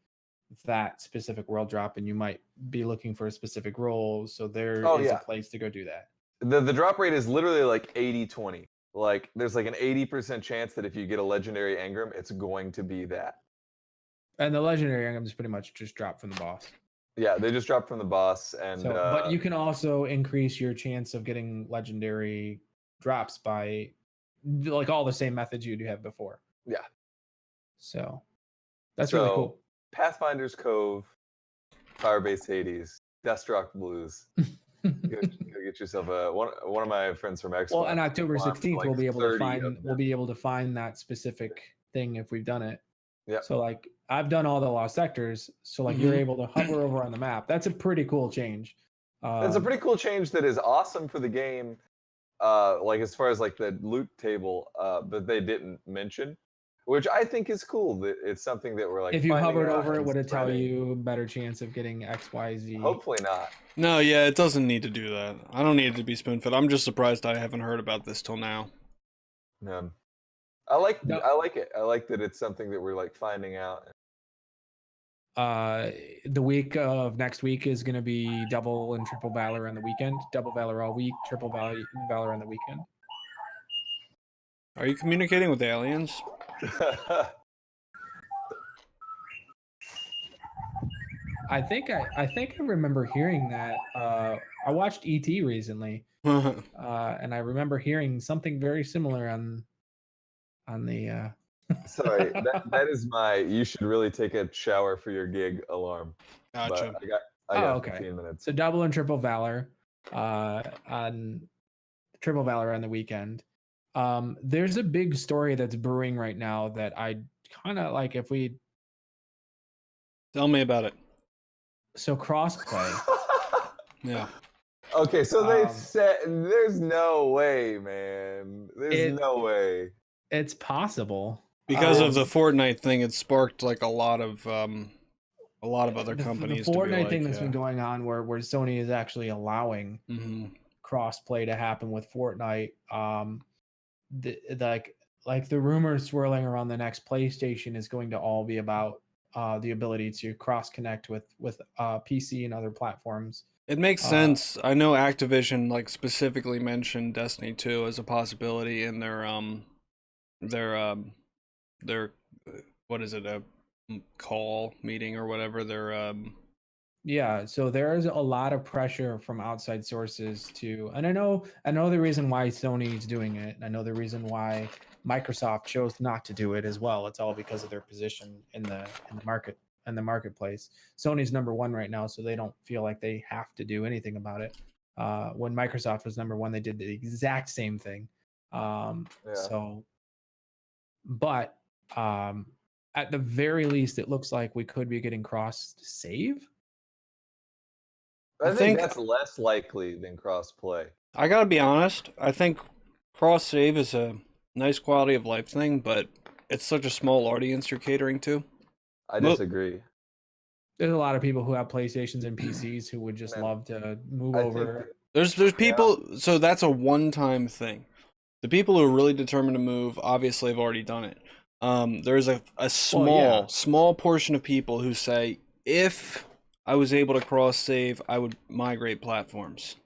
that specific world drop, and you might be looking for a specific role. So there Oh is a yeah, place to go do that. the drop rate is literally like 80-20. Like there's like an 80% chance that if you get a legendary engram, it's going to be that. And the legendary items pretty much just drop from the boss. Yeah, they just dropped from the boss, and So, but you can also increase your chance of getting legendary drops by like all the same methods you do have before. yeah. So that's really cool. Pathfinder's Cove, Firebase Hades, Deathstroke Blues. Go get yourself a one of my friends from Xbox. Well, on October farmed 16th, like we'll be able to 30 of find them. that specific thing if we've done it. Yeah. So like I've done all the lost sectors, so like you're able to hover over on the map. That's a pretty cool change. It's a pretty cool change that is awesome for the game. Like as far as like the loot table, that they didn't mention, which I think is cool. That it's something that we're like. If you finding hovered out over it, and would it tell spreading. you better chance of getting XYZ? Hopefully not. No, yeah, it doesn't need to do that. I don't need it to be spoon-fed. I'm just surprised I haven't heard about this till now. No. I like No. it. I like that it's something that we're like finding out. The week of next week is going to be double and triple valor on the weekend. Double valor all week, triple valor on the weekend. Are you communicating with aliens? I think I remember hearing that. I watched ET recently, and I remember hearing something very similar on on the. Sorry, that is my. You should really take a shower for your gig alarm. But Gotcha. I Oh, got okay. 15 minutes. So double and triple valor, on triple valor on the weekend. There's a big story that's brewing right now that I kind of like. If we Tell me about it. so crossplay. Yeah. Okay, so they Um, said there's no way, man. There's no way. It's possible Because of the Um, Fortnite thing, it sparked like a lot of other the companies to be Fortnite like, thing that's yeah. been going on, where Sony is actually allowing hmm crossplay to happen with Fortnite. Like the rumors swirling around the next PlayStation is going to all be about the ability to cross connect with PC and other platforms. It makes Uh, sense. I know Activision like specifically mentioned Destiny 2 as a possibility in their their what is it, a call meeting or whatever, their Yeah, so there is a lot of pressure from outside sources to, and I know the reason why Sony's doing it. And I know the reason why Microsoft chose not to do it as well. It's all because of their position in the marketplace. Sony's number one right now, so they don't feel like they have to do anything about it. When Microsoft was number one, they did the exact same thing. Yeah. So, but at the very least, it looks like we could be getting cross save. I I think think that's less likely than crossplay. I gotta be honest. I think cross save is a nice quality of life thing, but it's such a small audience you're catering to. I Mo- disagree. There's a lot of people who have PlayStations and PCs who would just Man, love to move I think over. there's yeah. people, so that's a one-time thing. The people who are really determined to move obviously have already done it. There's a Well, yeah, small portion of people who say, if I was able to cross save, I would migrate platforms.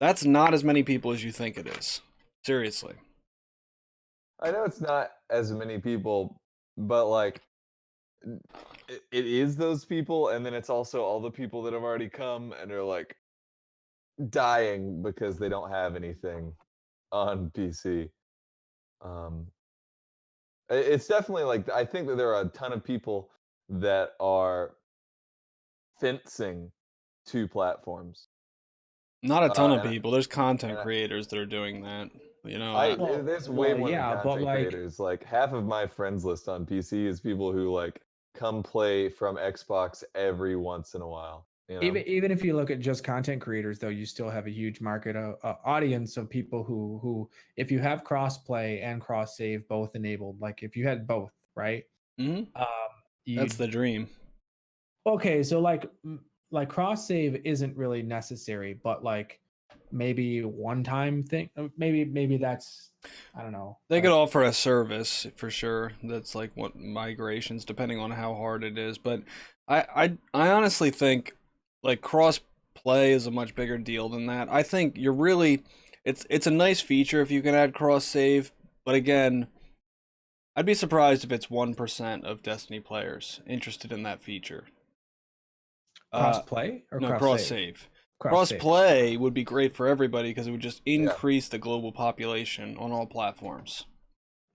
That's not as many people as you think it is. Seriously. I know it's not as many people, but like it is those people, and then it's also all the people that have already come and are like dying because they don't have anything on PC. Um, it's definitely like I think that there are a ton of people that are fencing two platforms. Not a ton of And people. There's content and creators that are doing that. You know, I well, there's way well, more than yeah, but content like creators. Like half of my friends list on PC is people who like come play from Xbox every once in a while. You know? even if you look at just content creators, though, you still have a huge market audience of people who if you have crossplay and cross save both enabled, like if you had both, right? hmm Um, that's you the dream. Okay, so like cross save isn't really necessary, but like maybe one time thing, maybe that's, I don't know, They could like offer a service for sure. That's like what migrations, depending on how hard it is. But I honestly think like cross play is a much bigger deal than that. I think you're really it's a nice feature if you can add cross save, but again, I'd be surprised if it's 1% of Destiny players interested in that feature. cross Uh, play or no, cross cross save. save. Cross Cross save. play would be great for everybody because it would just Yeah. increase the global population on all platforms.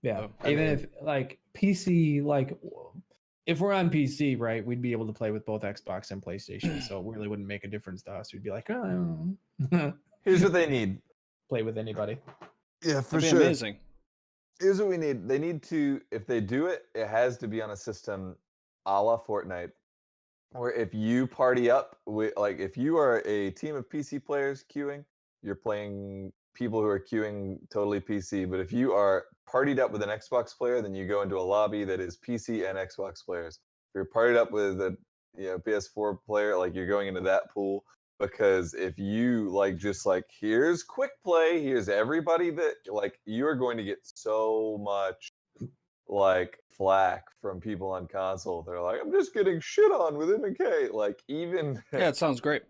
Yeah, So, I even mean, if like PC, like if we're on PC, right, we'd be able to play with both Xbox and PlayStation, so it really wouldn't make a difference to us. We'd be like, oh, I don't know. here's what they need. Play with anybody. Yeah, that'd for be sure. amazing. Here's what we need. They need to, if they do it, it has to be on a system a la Fortnite, where if you party up with, like, if you are a team of PC players queuing, you're playing people who are queuing totally PC. But if you are partied up with an Xbox player, then you go into a lobby that is PC and Xbox players. If you're partied up with a PS4 player, like you're going into that pool. Because if you like just like here's quick play, here's everybody that like you're going to get so much like flack from people on console. They're like, I'm just getting shit on with MK. Like even Yeah, it sounds great.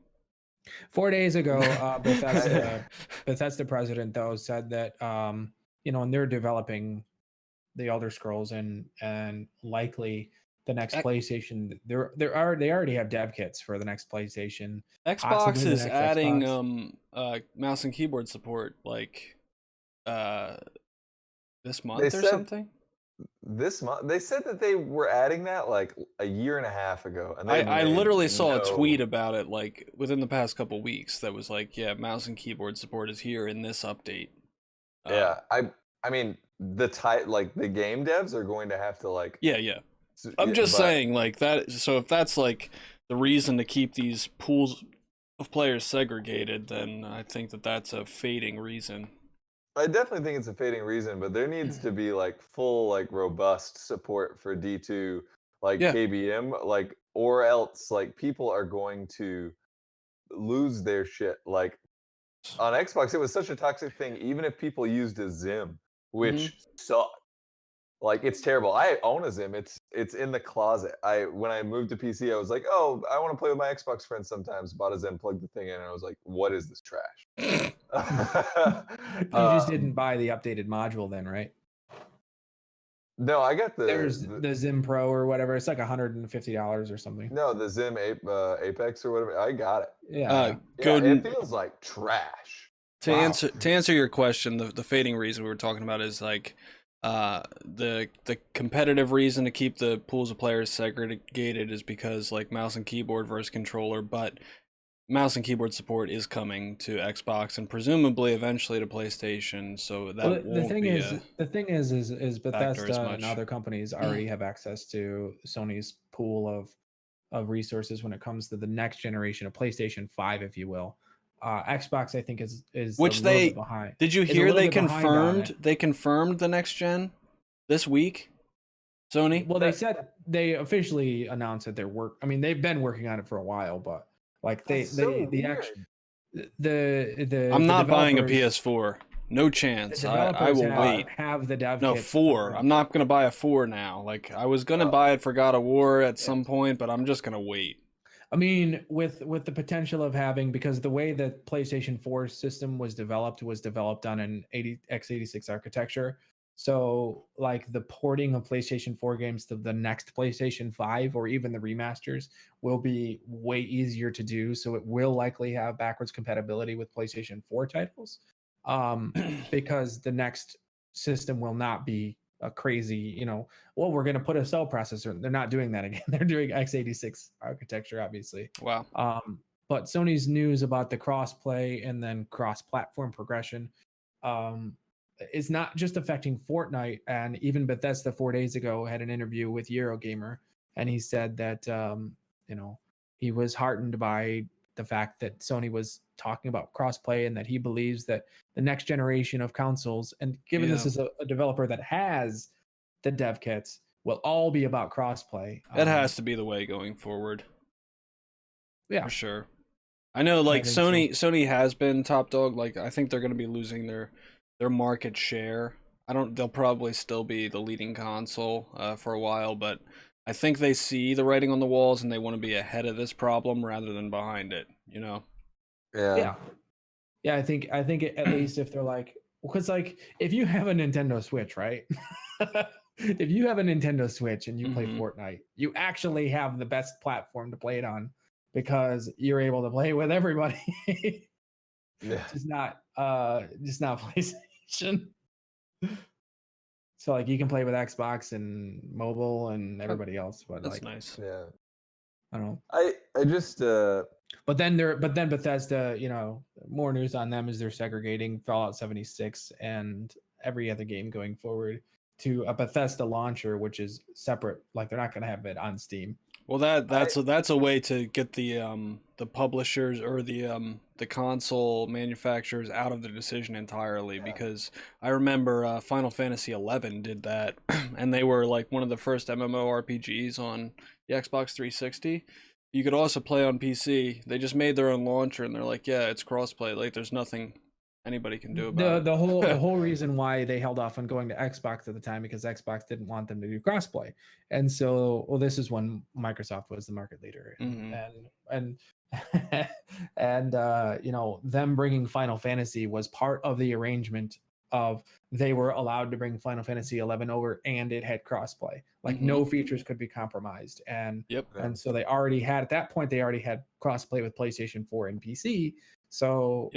4 days ago, I, Bethesda president though said that and they're developing the Elder Scrolls and likely the next X- PlayStation. They already have dev kits for the next PlayStation, Xbox possibly the is next adding Xbox. mouse and keyboard support like uh this they month or said something. this month. They said that they were adding that like a year and a half ago, and they've I made literally saw a no. tweet about it like within the past couple weeks that was like, yeah, mouse and keyboard support is here in this update. Yeah, I mean like the game devs are going to have to like. Yeah, yeah. I'm just But saying like that. So if that's like the reason to keep these pools of players segregated, then I think that that's a fading reason. I definitely think it's a fading reason, but there needs to be like full, like robust support for D2, like Yeah. KBM, like, or else like people are going to lose their shit. Like on Xbox, it was such a toxic thing, even if people used a Zim, Hmm. which sucked. Like it's terrible. I own a Zim. It's in the closet. When I moved to PC, I was like, oh, I want to play with my Xbox friends sometimes. Bought a Zim, plugged the thing in, and I was like, what is this trash? You just didn't um, buy the updated module then, right? no, I got There's the Zim Pro or whatever. It's like $150 or something. no the Zim Apex or whatever. I got it. Yeah. Yeah, Go it feels like trash. to Wow. answer your question. The fading reason we were talking about is like the competitive reason to keep the pools of players segregated is because like mouse and keyboard versus controller, but mouse and keyboard support is coming to Xbox and presumably eventually to PlayStation, so that Well, the won't thing be is, a the thing is factor as Bethesda and much. other companies already have access to Sony's pool of resources when it comes to the next generation of PlayStation 5, if you will. Xbox, I think, is a Which little bit they behind. did you Is a hear little they bit behind on confirmed it. they confirmed the next gen this week? Sony? Well, they said they officially announced that they're I mean, they've been working on it for a while, but like That's so the weird. actual the I'm not buying a developers PS4. No the chance. I developers will wait. have the dev No, kits 4. for I'm not gonna buy a 4 now. Like I was gonna Oh, buy it for God of War at yeah. some point, but I'm just gonna wait. I mean, with the potential of having, because the way the PlayStation 4 system was developed on an x86 architecture. So like the porting of PlayStation 4 games to the next PlayStation 5 or even the remasters will be way easier to do. So it will likely have backwards compatibility with PlayStation 4 titles. Because the next system will not be a crazy, well, we're going to put a cell processor. They're not doing that again. They're doing x86 architecture, obviously. Wow. But Sony's news about the cross-play and then cross-platform progression is not just affecting Fortnite. And even Bethesda 4 days ago had an interview with Eurogamer, and he said that he was heartened by the fact that Sony was talking about crossplay and that he believes that the next generation of consoles, and given this is a developer that has the dev kits, will all be about crossplay. It has to be the way going forward. Yeah, for sure. I know like I think so. Sony has been top dog. Like I think they're going to be losing their market share. They'll probably still be the leading console for a while, but I think they see the writing on the walls and they want to be ahead of this problem rather than behind it, you know. Yeah. I think at least if they're like, because like if you have a Nintendo Switch, right? If you have a Nintendo Switch and you play Fortnite, you actually have the best platform to play it on because you're able to play with everybody. yeah. just not PlayStation. So like you can play with Xbox and mobile and everybody else, but That's like nice. Yeah. I don't know. I just But then Bethesda, more news on them is they're segregating Fallout 76 and every other game going forward to a Bethesda launcher, which is separate. Like they're not going to have it on Steam. Well, that's a way to get the publishers or the console manufacturers out of the decision entirely. Yeah. Because I remember Final Fantasy 11 did that, and they were like one of the first MMORPGs on the Xbox 360. You could also play on PC. They just made their own launcher, and they're like, yeah, it's crossplay. Like, there's nothing anybody can do about it. The whole reason why they held off on going to Xbox at the time because Xbox didn't want them to do crossplay, and so this is when Microsoft was the market leader, and them bringing Final Fantasy was part of the arrangement of they were allowed to bring Final Fantasy 11 over, and it had crossplay. Like no features could be compromised, and so they already had at that point they already had crossplay with PlayStation 4 and PC. So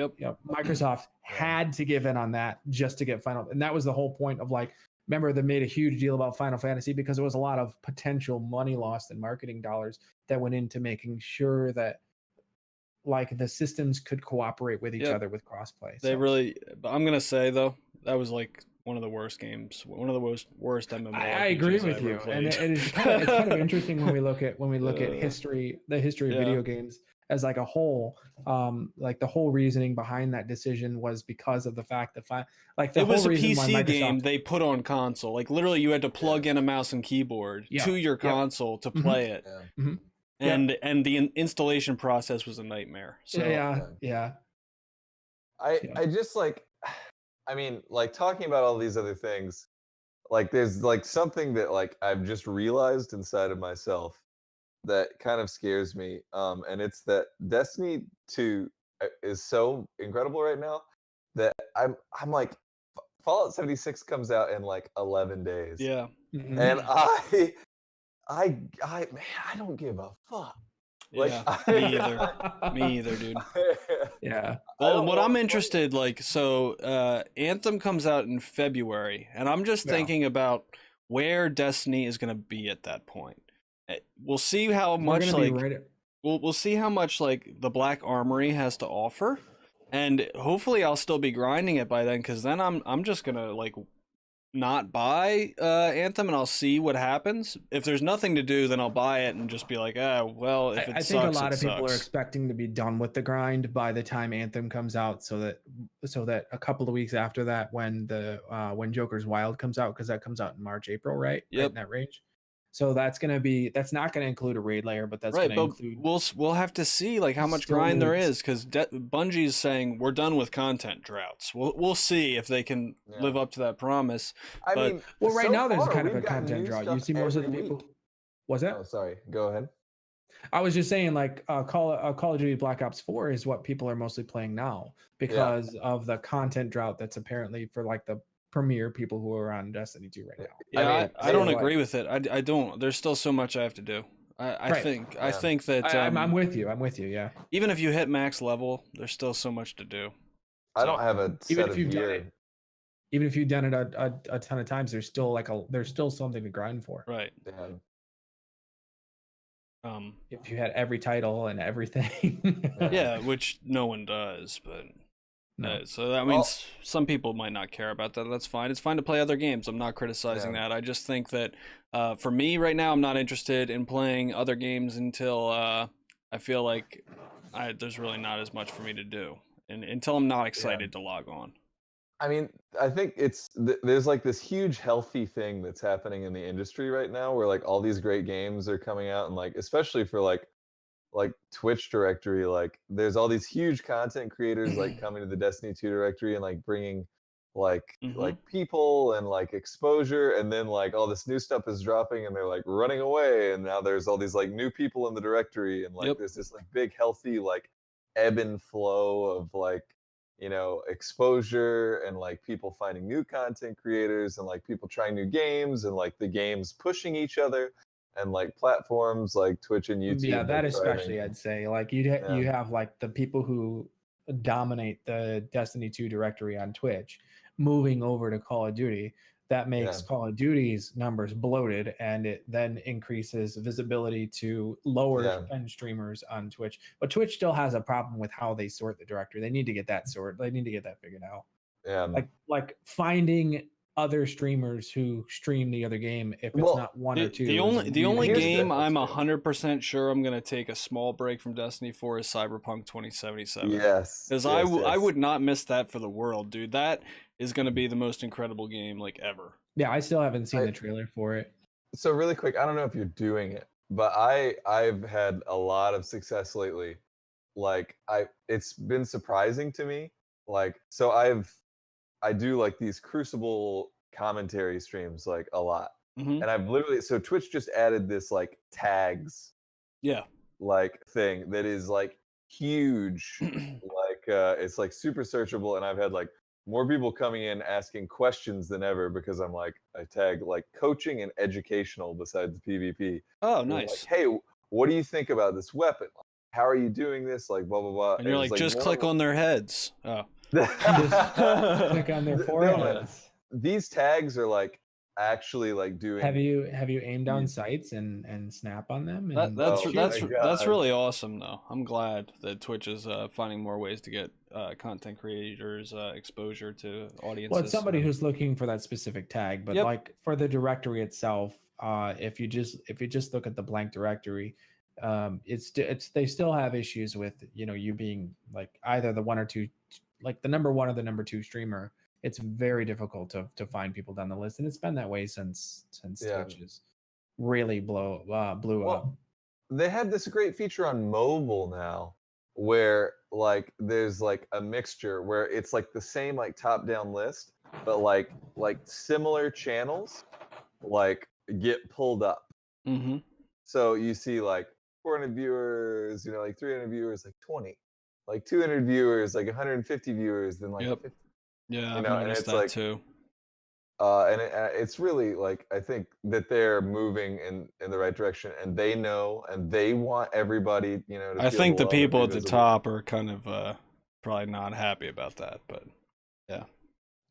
Microsoft had to give in on that just to get Final, and that was the whole point of like remember they made a huge deal about Final Fantasy because there was a lot of potential money lost in marketing dollars that went into making sure that like the systems could cooperate with each Yep. other with crossplay. They So really, but I'm gonna say though, that was like one of the worst games, one of the worst MMORPGs I agree with ever you, played. and it's kind of interesting when we look at history, the history of Yeah. video games as like a whole. Like the whole reasoning behind that decision was because of the fact that It was a reason why PC game Microsoft, they put on console. Like literally, you had to plug in a mouse and keyboard Yeah. to your Yep. console to Mhm. play it, Yeah. Mhm. and the installation process was a nightmare. So yeah. I just like, I mean, like talking about all these other things, like there's like something that like I've just realized inside of myself that kind of scares me. And it's that Destiny 2 is so incredible right now that I'm like Fallout 76 comes out in like 11 days. yeah, Mhm. And man, I don't give a fuck. Like, yeah, me either. Me either, dude. Yeah. Well, what I'm wanna play it. interested, like, so Anthem comes out in February, and I'm just Yeah. thinking about where Destiny is gonna be at that point. We'll see how We're much gonna be like right at, we'll see how much like the Black Armory has to offer, and hopefully I'll still be grinding it by then, because then I'm just gonna like not buy Anthem, and I'll see what happens. If there's nothing to do, then I'll buy it and just be like, well, if it I sucks, think a lot it of people are sucks. expecting to be done with the grind by the time Anthem comes out, so that a couple of weeks after that, when Joker's Wild comes out, because that comes out in March, April, right? Right Yep. in that range. So that's not gonna include a raid layer, but that's Right, gonna but include. we'll have to see like how much Still grind there needs- is, because Bungie's saying we're done with content droughts. We'll see if they can Yeah. live up to that promise. I But mean, Well, right so now there's far, kind of we've a gotten content new drought. You stuff see most of the every people. week. Was that? Oh, sorry. Go ahead. I was just saying, like Call of Duty Black Ops 4 is what people are mostly playing now because of the content drought that's apparently for like the premier people who are on Destiny 2 right now. yeah, I mean, I don't so, agree with it. I don't. There's still so much I have to do. I Right. think Yeah. I think that I'm with you. Yeah. even if you hit max level, there's still so much to do. I So, don't have a Even set if of you've done gear. it, even if you've done it a ton of times, there's still something to grind for. right. Yeah. If you had every title and everything. Yeah, which no one does, but No. so that means some people might not care about that. That's fine. It's fine to play other games. I'm not criticizing Yeah. that. I just think that for me right now, I'm not interested in playing other games until I feel like there's really not as much for me to do, and until I'm not excited to log on. I mean, I think there's like this huge healthy thing that's happening in the industry right now where like all these great games are coming out, and like especially for like Twitch directory, like there's all these huge content creators like coming to the Destiny 2 directory and like bringing like Mhm. people and like exposure, and then like all this new stuff is dropping and they're like running away, and now there's all these like new people in the directory, and like Yep. there's this like big healthy like ebb and flow of like, you know, exposure and like people finding new content creators and like people trying new games and like the games pushing each other, and like platforms like Twitch and YouTube. Yeah, that like, especially thriving. I'd say. Like Yeah. you have like the people who dominate the Destiny 2 directory on Twitch moving over to Call of Duty. That makes Yeah. Call of Duty's numbers bloated, and it then increases visibility to lower end streamers on Twitch. But Twitch still has a problem with how they sort the directory. They need to get that sorted. They need to get that figured out. Yeah. Like finding other streamers who stream the other game, if it's Well, not one or two. The only Here's the game I'm difference, 100% sure I'm gonna take a small break from Destiny for is Cyberpunk 2077. Yes. Because I would not miss that for the world, dude. That is gonna be the most incredible game like ever. Yeah, I still haven't seen the trailer for it. So really quick, I don't know if you're doing it, but I've had a lot of success lately. Like it's been surprising to me. Like so I do like these Crucible commentary streams like a lot. Mhm. And I've literally, so Twitch just added this like tags Yeah. like thing that is like huge. Like it's like super searchable, and I've had like more people coming in asking questions than ever because I'm like, I tag like coaching and educational besides PvP. Oh, And I'm nice. like, hey, what do you think about this weapon? How are you doing this? Like blah blah blah. And you're like, just click on their heads. Oh. Just click on their foreheads. These tags are like actually like doing. Have you aimed down sites and snap on them? And Oh my That's God. really awesome though. I'm glad that Twitch is finding more ways to get content creators exposure to audiences. Well, it's somebody who's looking for that specific tag, but Yep. like for the directory itself, if you just look at the blank directory, it's they still have issues with you being like either the one or two, like the number one or the number two streamer. It's very difficult to find people down the list, and it's been that way since Yeah. Twitch is really blew up. Well, they had this great feature on mobile now where like there's like a mixture where it's like the same like top down list, but like similar channels like get pulled up. Mm-hmm. So you see like 400 viewers, like 300 viewers, like 20, like 200 viewers, like 150 viewers, then like Yep. 50. Yeah, I've and noticed it's that like, too. and it's really like I think that they're moving in the right direction, and they know, and they want everybody, to I feel think the love and people be at the visible. top are kind of probably not happy about that, but yeah.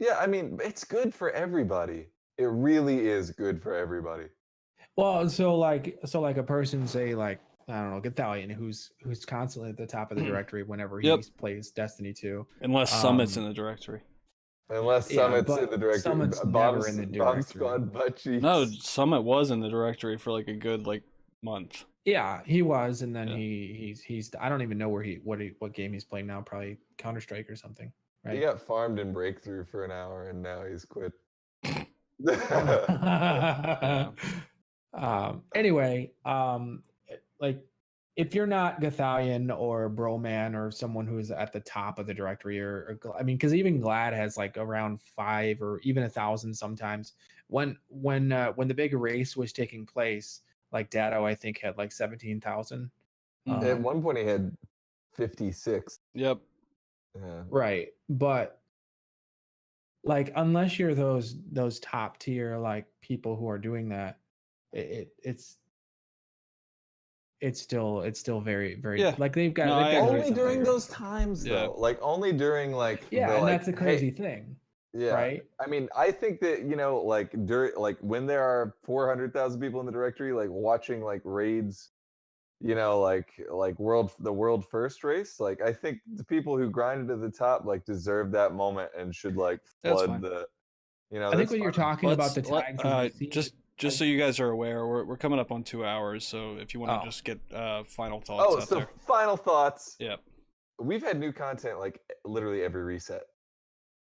Yeah, I mean, it's good for everybody. It really is good for everybody. Well, so like a person say like I don't know, Gathalion, who's constantly at the top of the directory whenever he Yep. plays Destiny 2. Unless Summit's in the directory. Unless Yeah, Summit's in but the directory. Summit's Bomb, never in the Bomb directory. Squad butt cheeks. No, Summit was in the directory for like a good month. Yeah, he was, and then Yeah. he's I don't even know what game he's playing now. Probably Counter-Strike or something, right? He got farmed in Breakthrough for an hour, and now he's quit. Yeah. Anyway, like if you're not Gathalion or Broman or someone who's at the top of the directory, or I mean, because even Glad has like around 5 or even 1,000 sometimes. When the big race was taking place, like Datto, I think had like 17,000. At one point, he had 56. Yep. Yeah. Right, but like unless you're those top tier like people who are doing that, it's still very Yeah. like they've got No, they've I got to agree. do Only during something. those times, Yeah. though. Like only during like Yeah, the and like, that's a hey, crazy thing. yeah. Right. I mean, I think that like during like when there are 400,000 people in the directory, like watching like raids, like the world first race. Like I think the people who grinded to the top like deserve that moment and should like That's flood fine. the. I think when you're talking about the tags, is I've seen just so you guys are aware, we're coming up on 2 hours. So if you want to just get final thoughts out there. Final thoughts. Yep. We've had new content like literally every reset.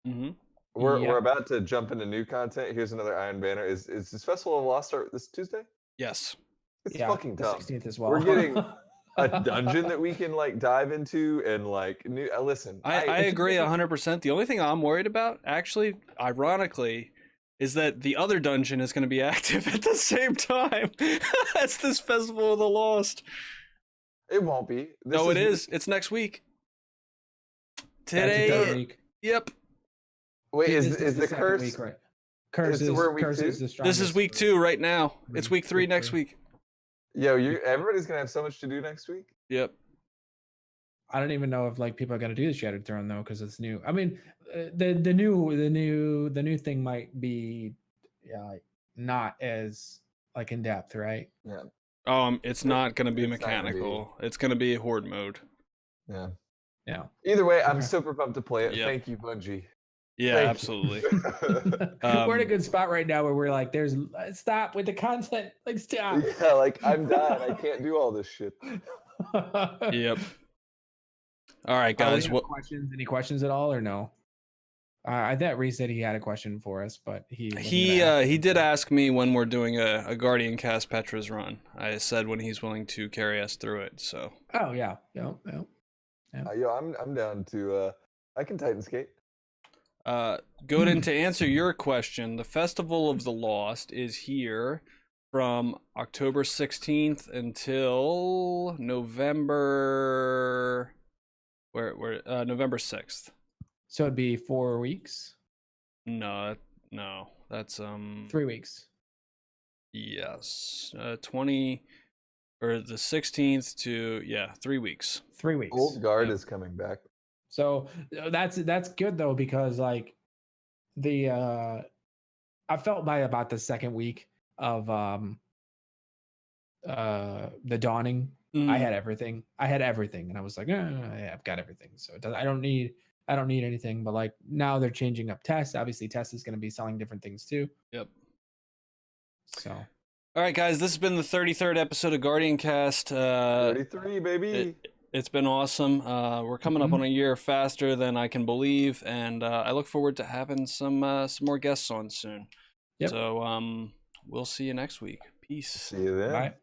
Mm-hmm. We're about to jump into new content. Here's another Iron Banner. Is this Festival of Lost start this Tuesday? Yes. It's fucking dumb. 16th as well. We're getting a dungeon that we can like dive into and like new. Listen, I agree 100%. The only thing I'm worried about, actually, ironically, is that the other dungeon is going to be active at the same time as this Festival of the Lost. It won't be. No, it is. It's next week. Today. That's a third week. Yep. Wait, is the second curse? week, right? Curse is the strongest. This is week 2 right now. It's week 3 next week. Yo, everybody's gonna have so much to do next week. Yep. I don't even know if like people are gonna do the Shattered Throne though, because it's new. I mean, the new thing might be not as like in depth, right? Yeah. It's not gonna be mechanical. It's gonna be horde mode. Yeah. Yeah. Either way, I'm super pumped to play it. Yep. Thank you, Bungie. Yeah, absolutely. We're in a good spot right now where we're like, there's stop with the content. Like stop. Yeah, like I'm done. I can't do all this shit. Yep. All right, guys. What questions? Any questions at all, or no? I thought Reese said he had a question for us, but he did ask me when we're doing a GuardianCast Petra's run. I said when he's willing to carry us through it. So. Oh yeah. Yo, I'm down to. I can Titan skate. Godin, to answer your question, the Festival of the Lost is here from October 16th until November. November 6th. So it'd be 4 weeks. No, that's 3 weeks. Yes, 20 or the 16th to 3 weeks. 3 weeks. Old Guard is coming back. So that's good though, because like the I felt by about the second week of the dawning, I had everything. I had everything, and I was like, yeah, I've got everything. So I don't need anything. But like now they're changing up Test. Obviously, Test is going to be selling different things too. Yep. So, all right, guys, this has been the 33rd episode of GuardianCast. 33, baby. It's been awesome. We're coming up on a year faster than I can believe, and I look forward to having some more guests on soon. Yep. So we'll see you next week. Peace. See you then. Bye.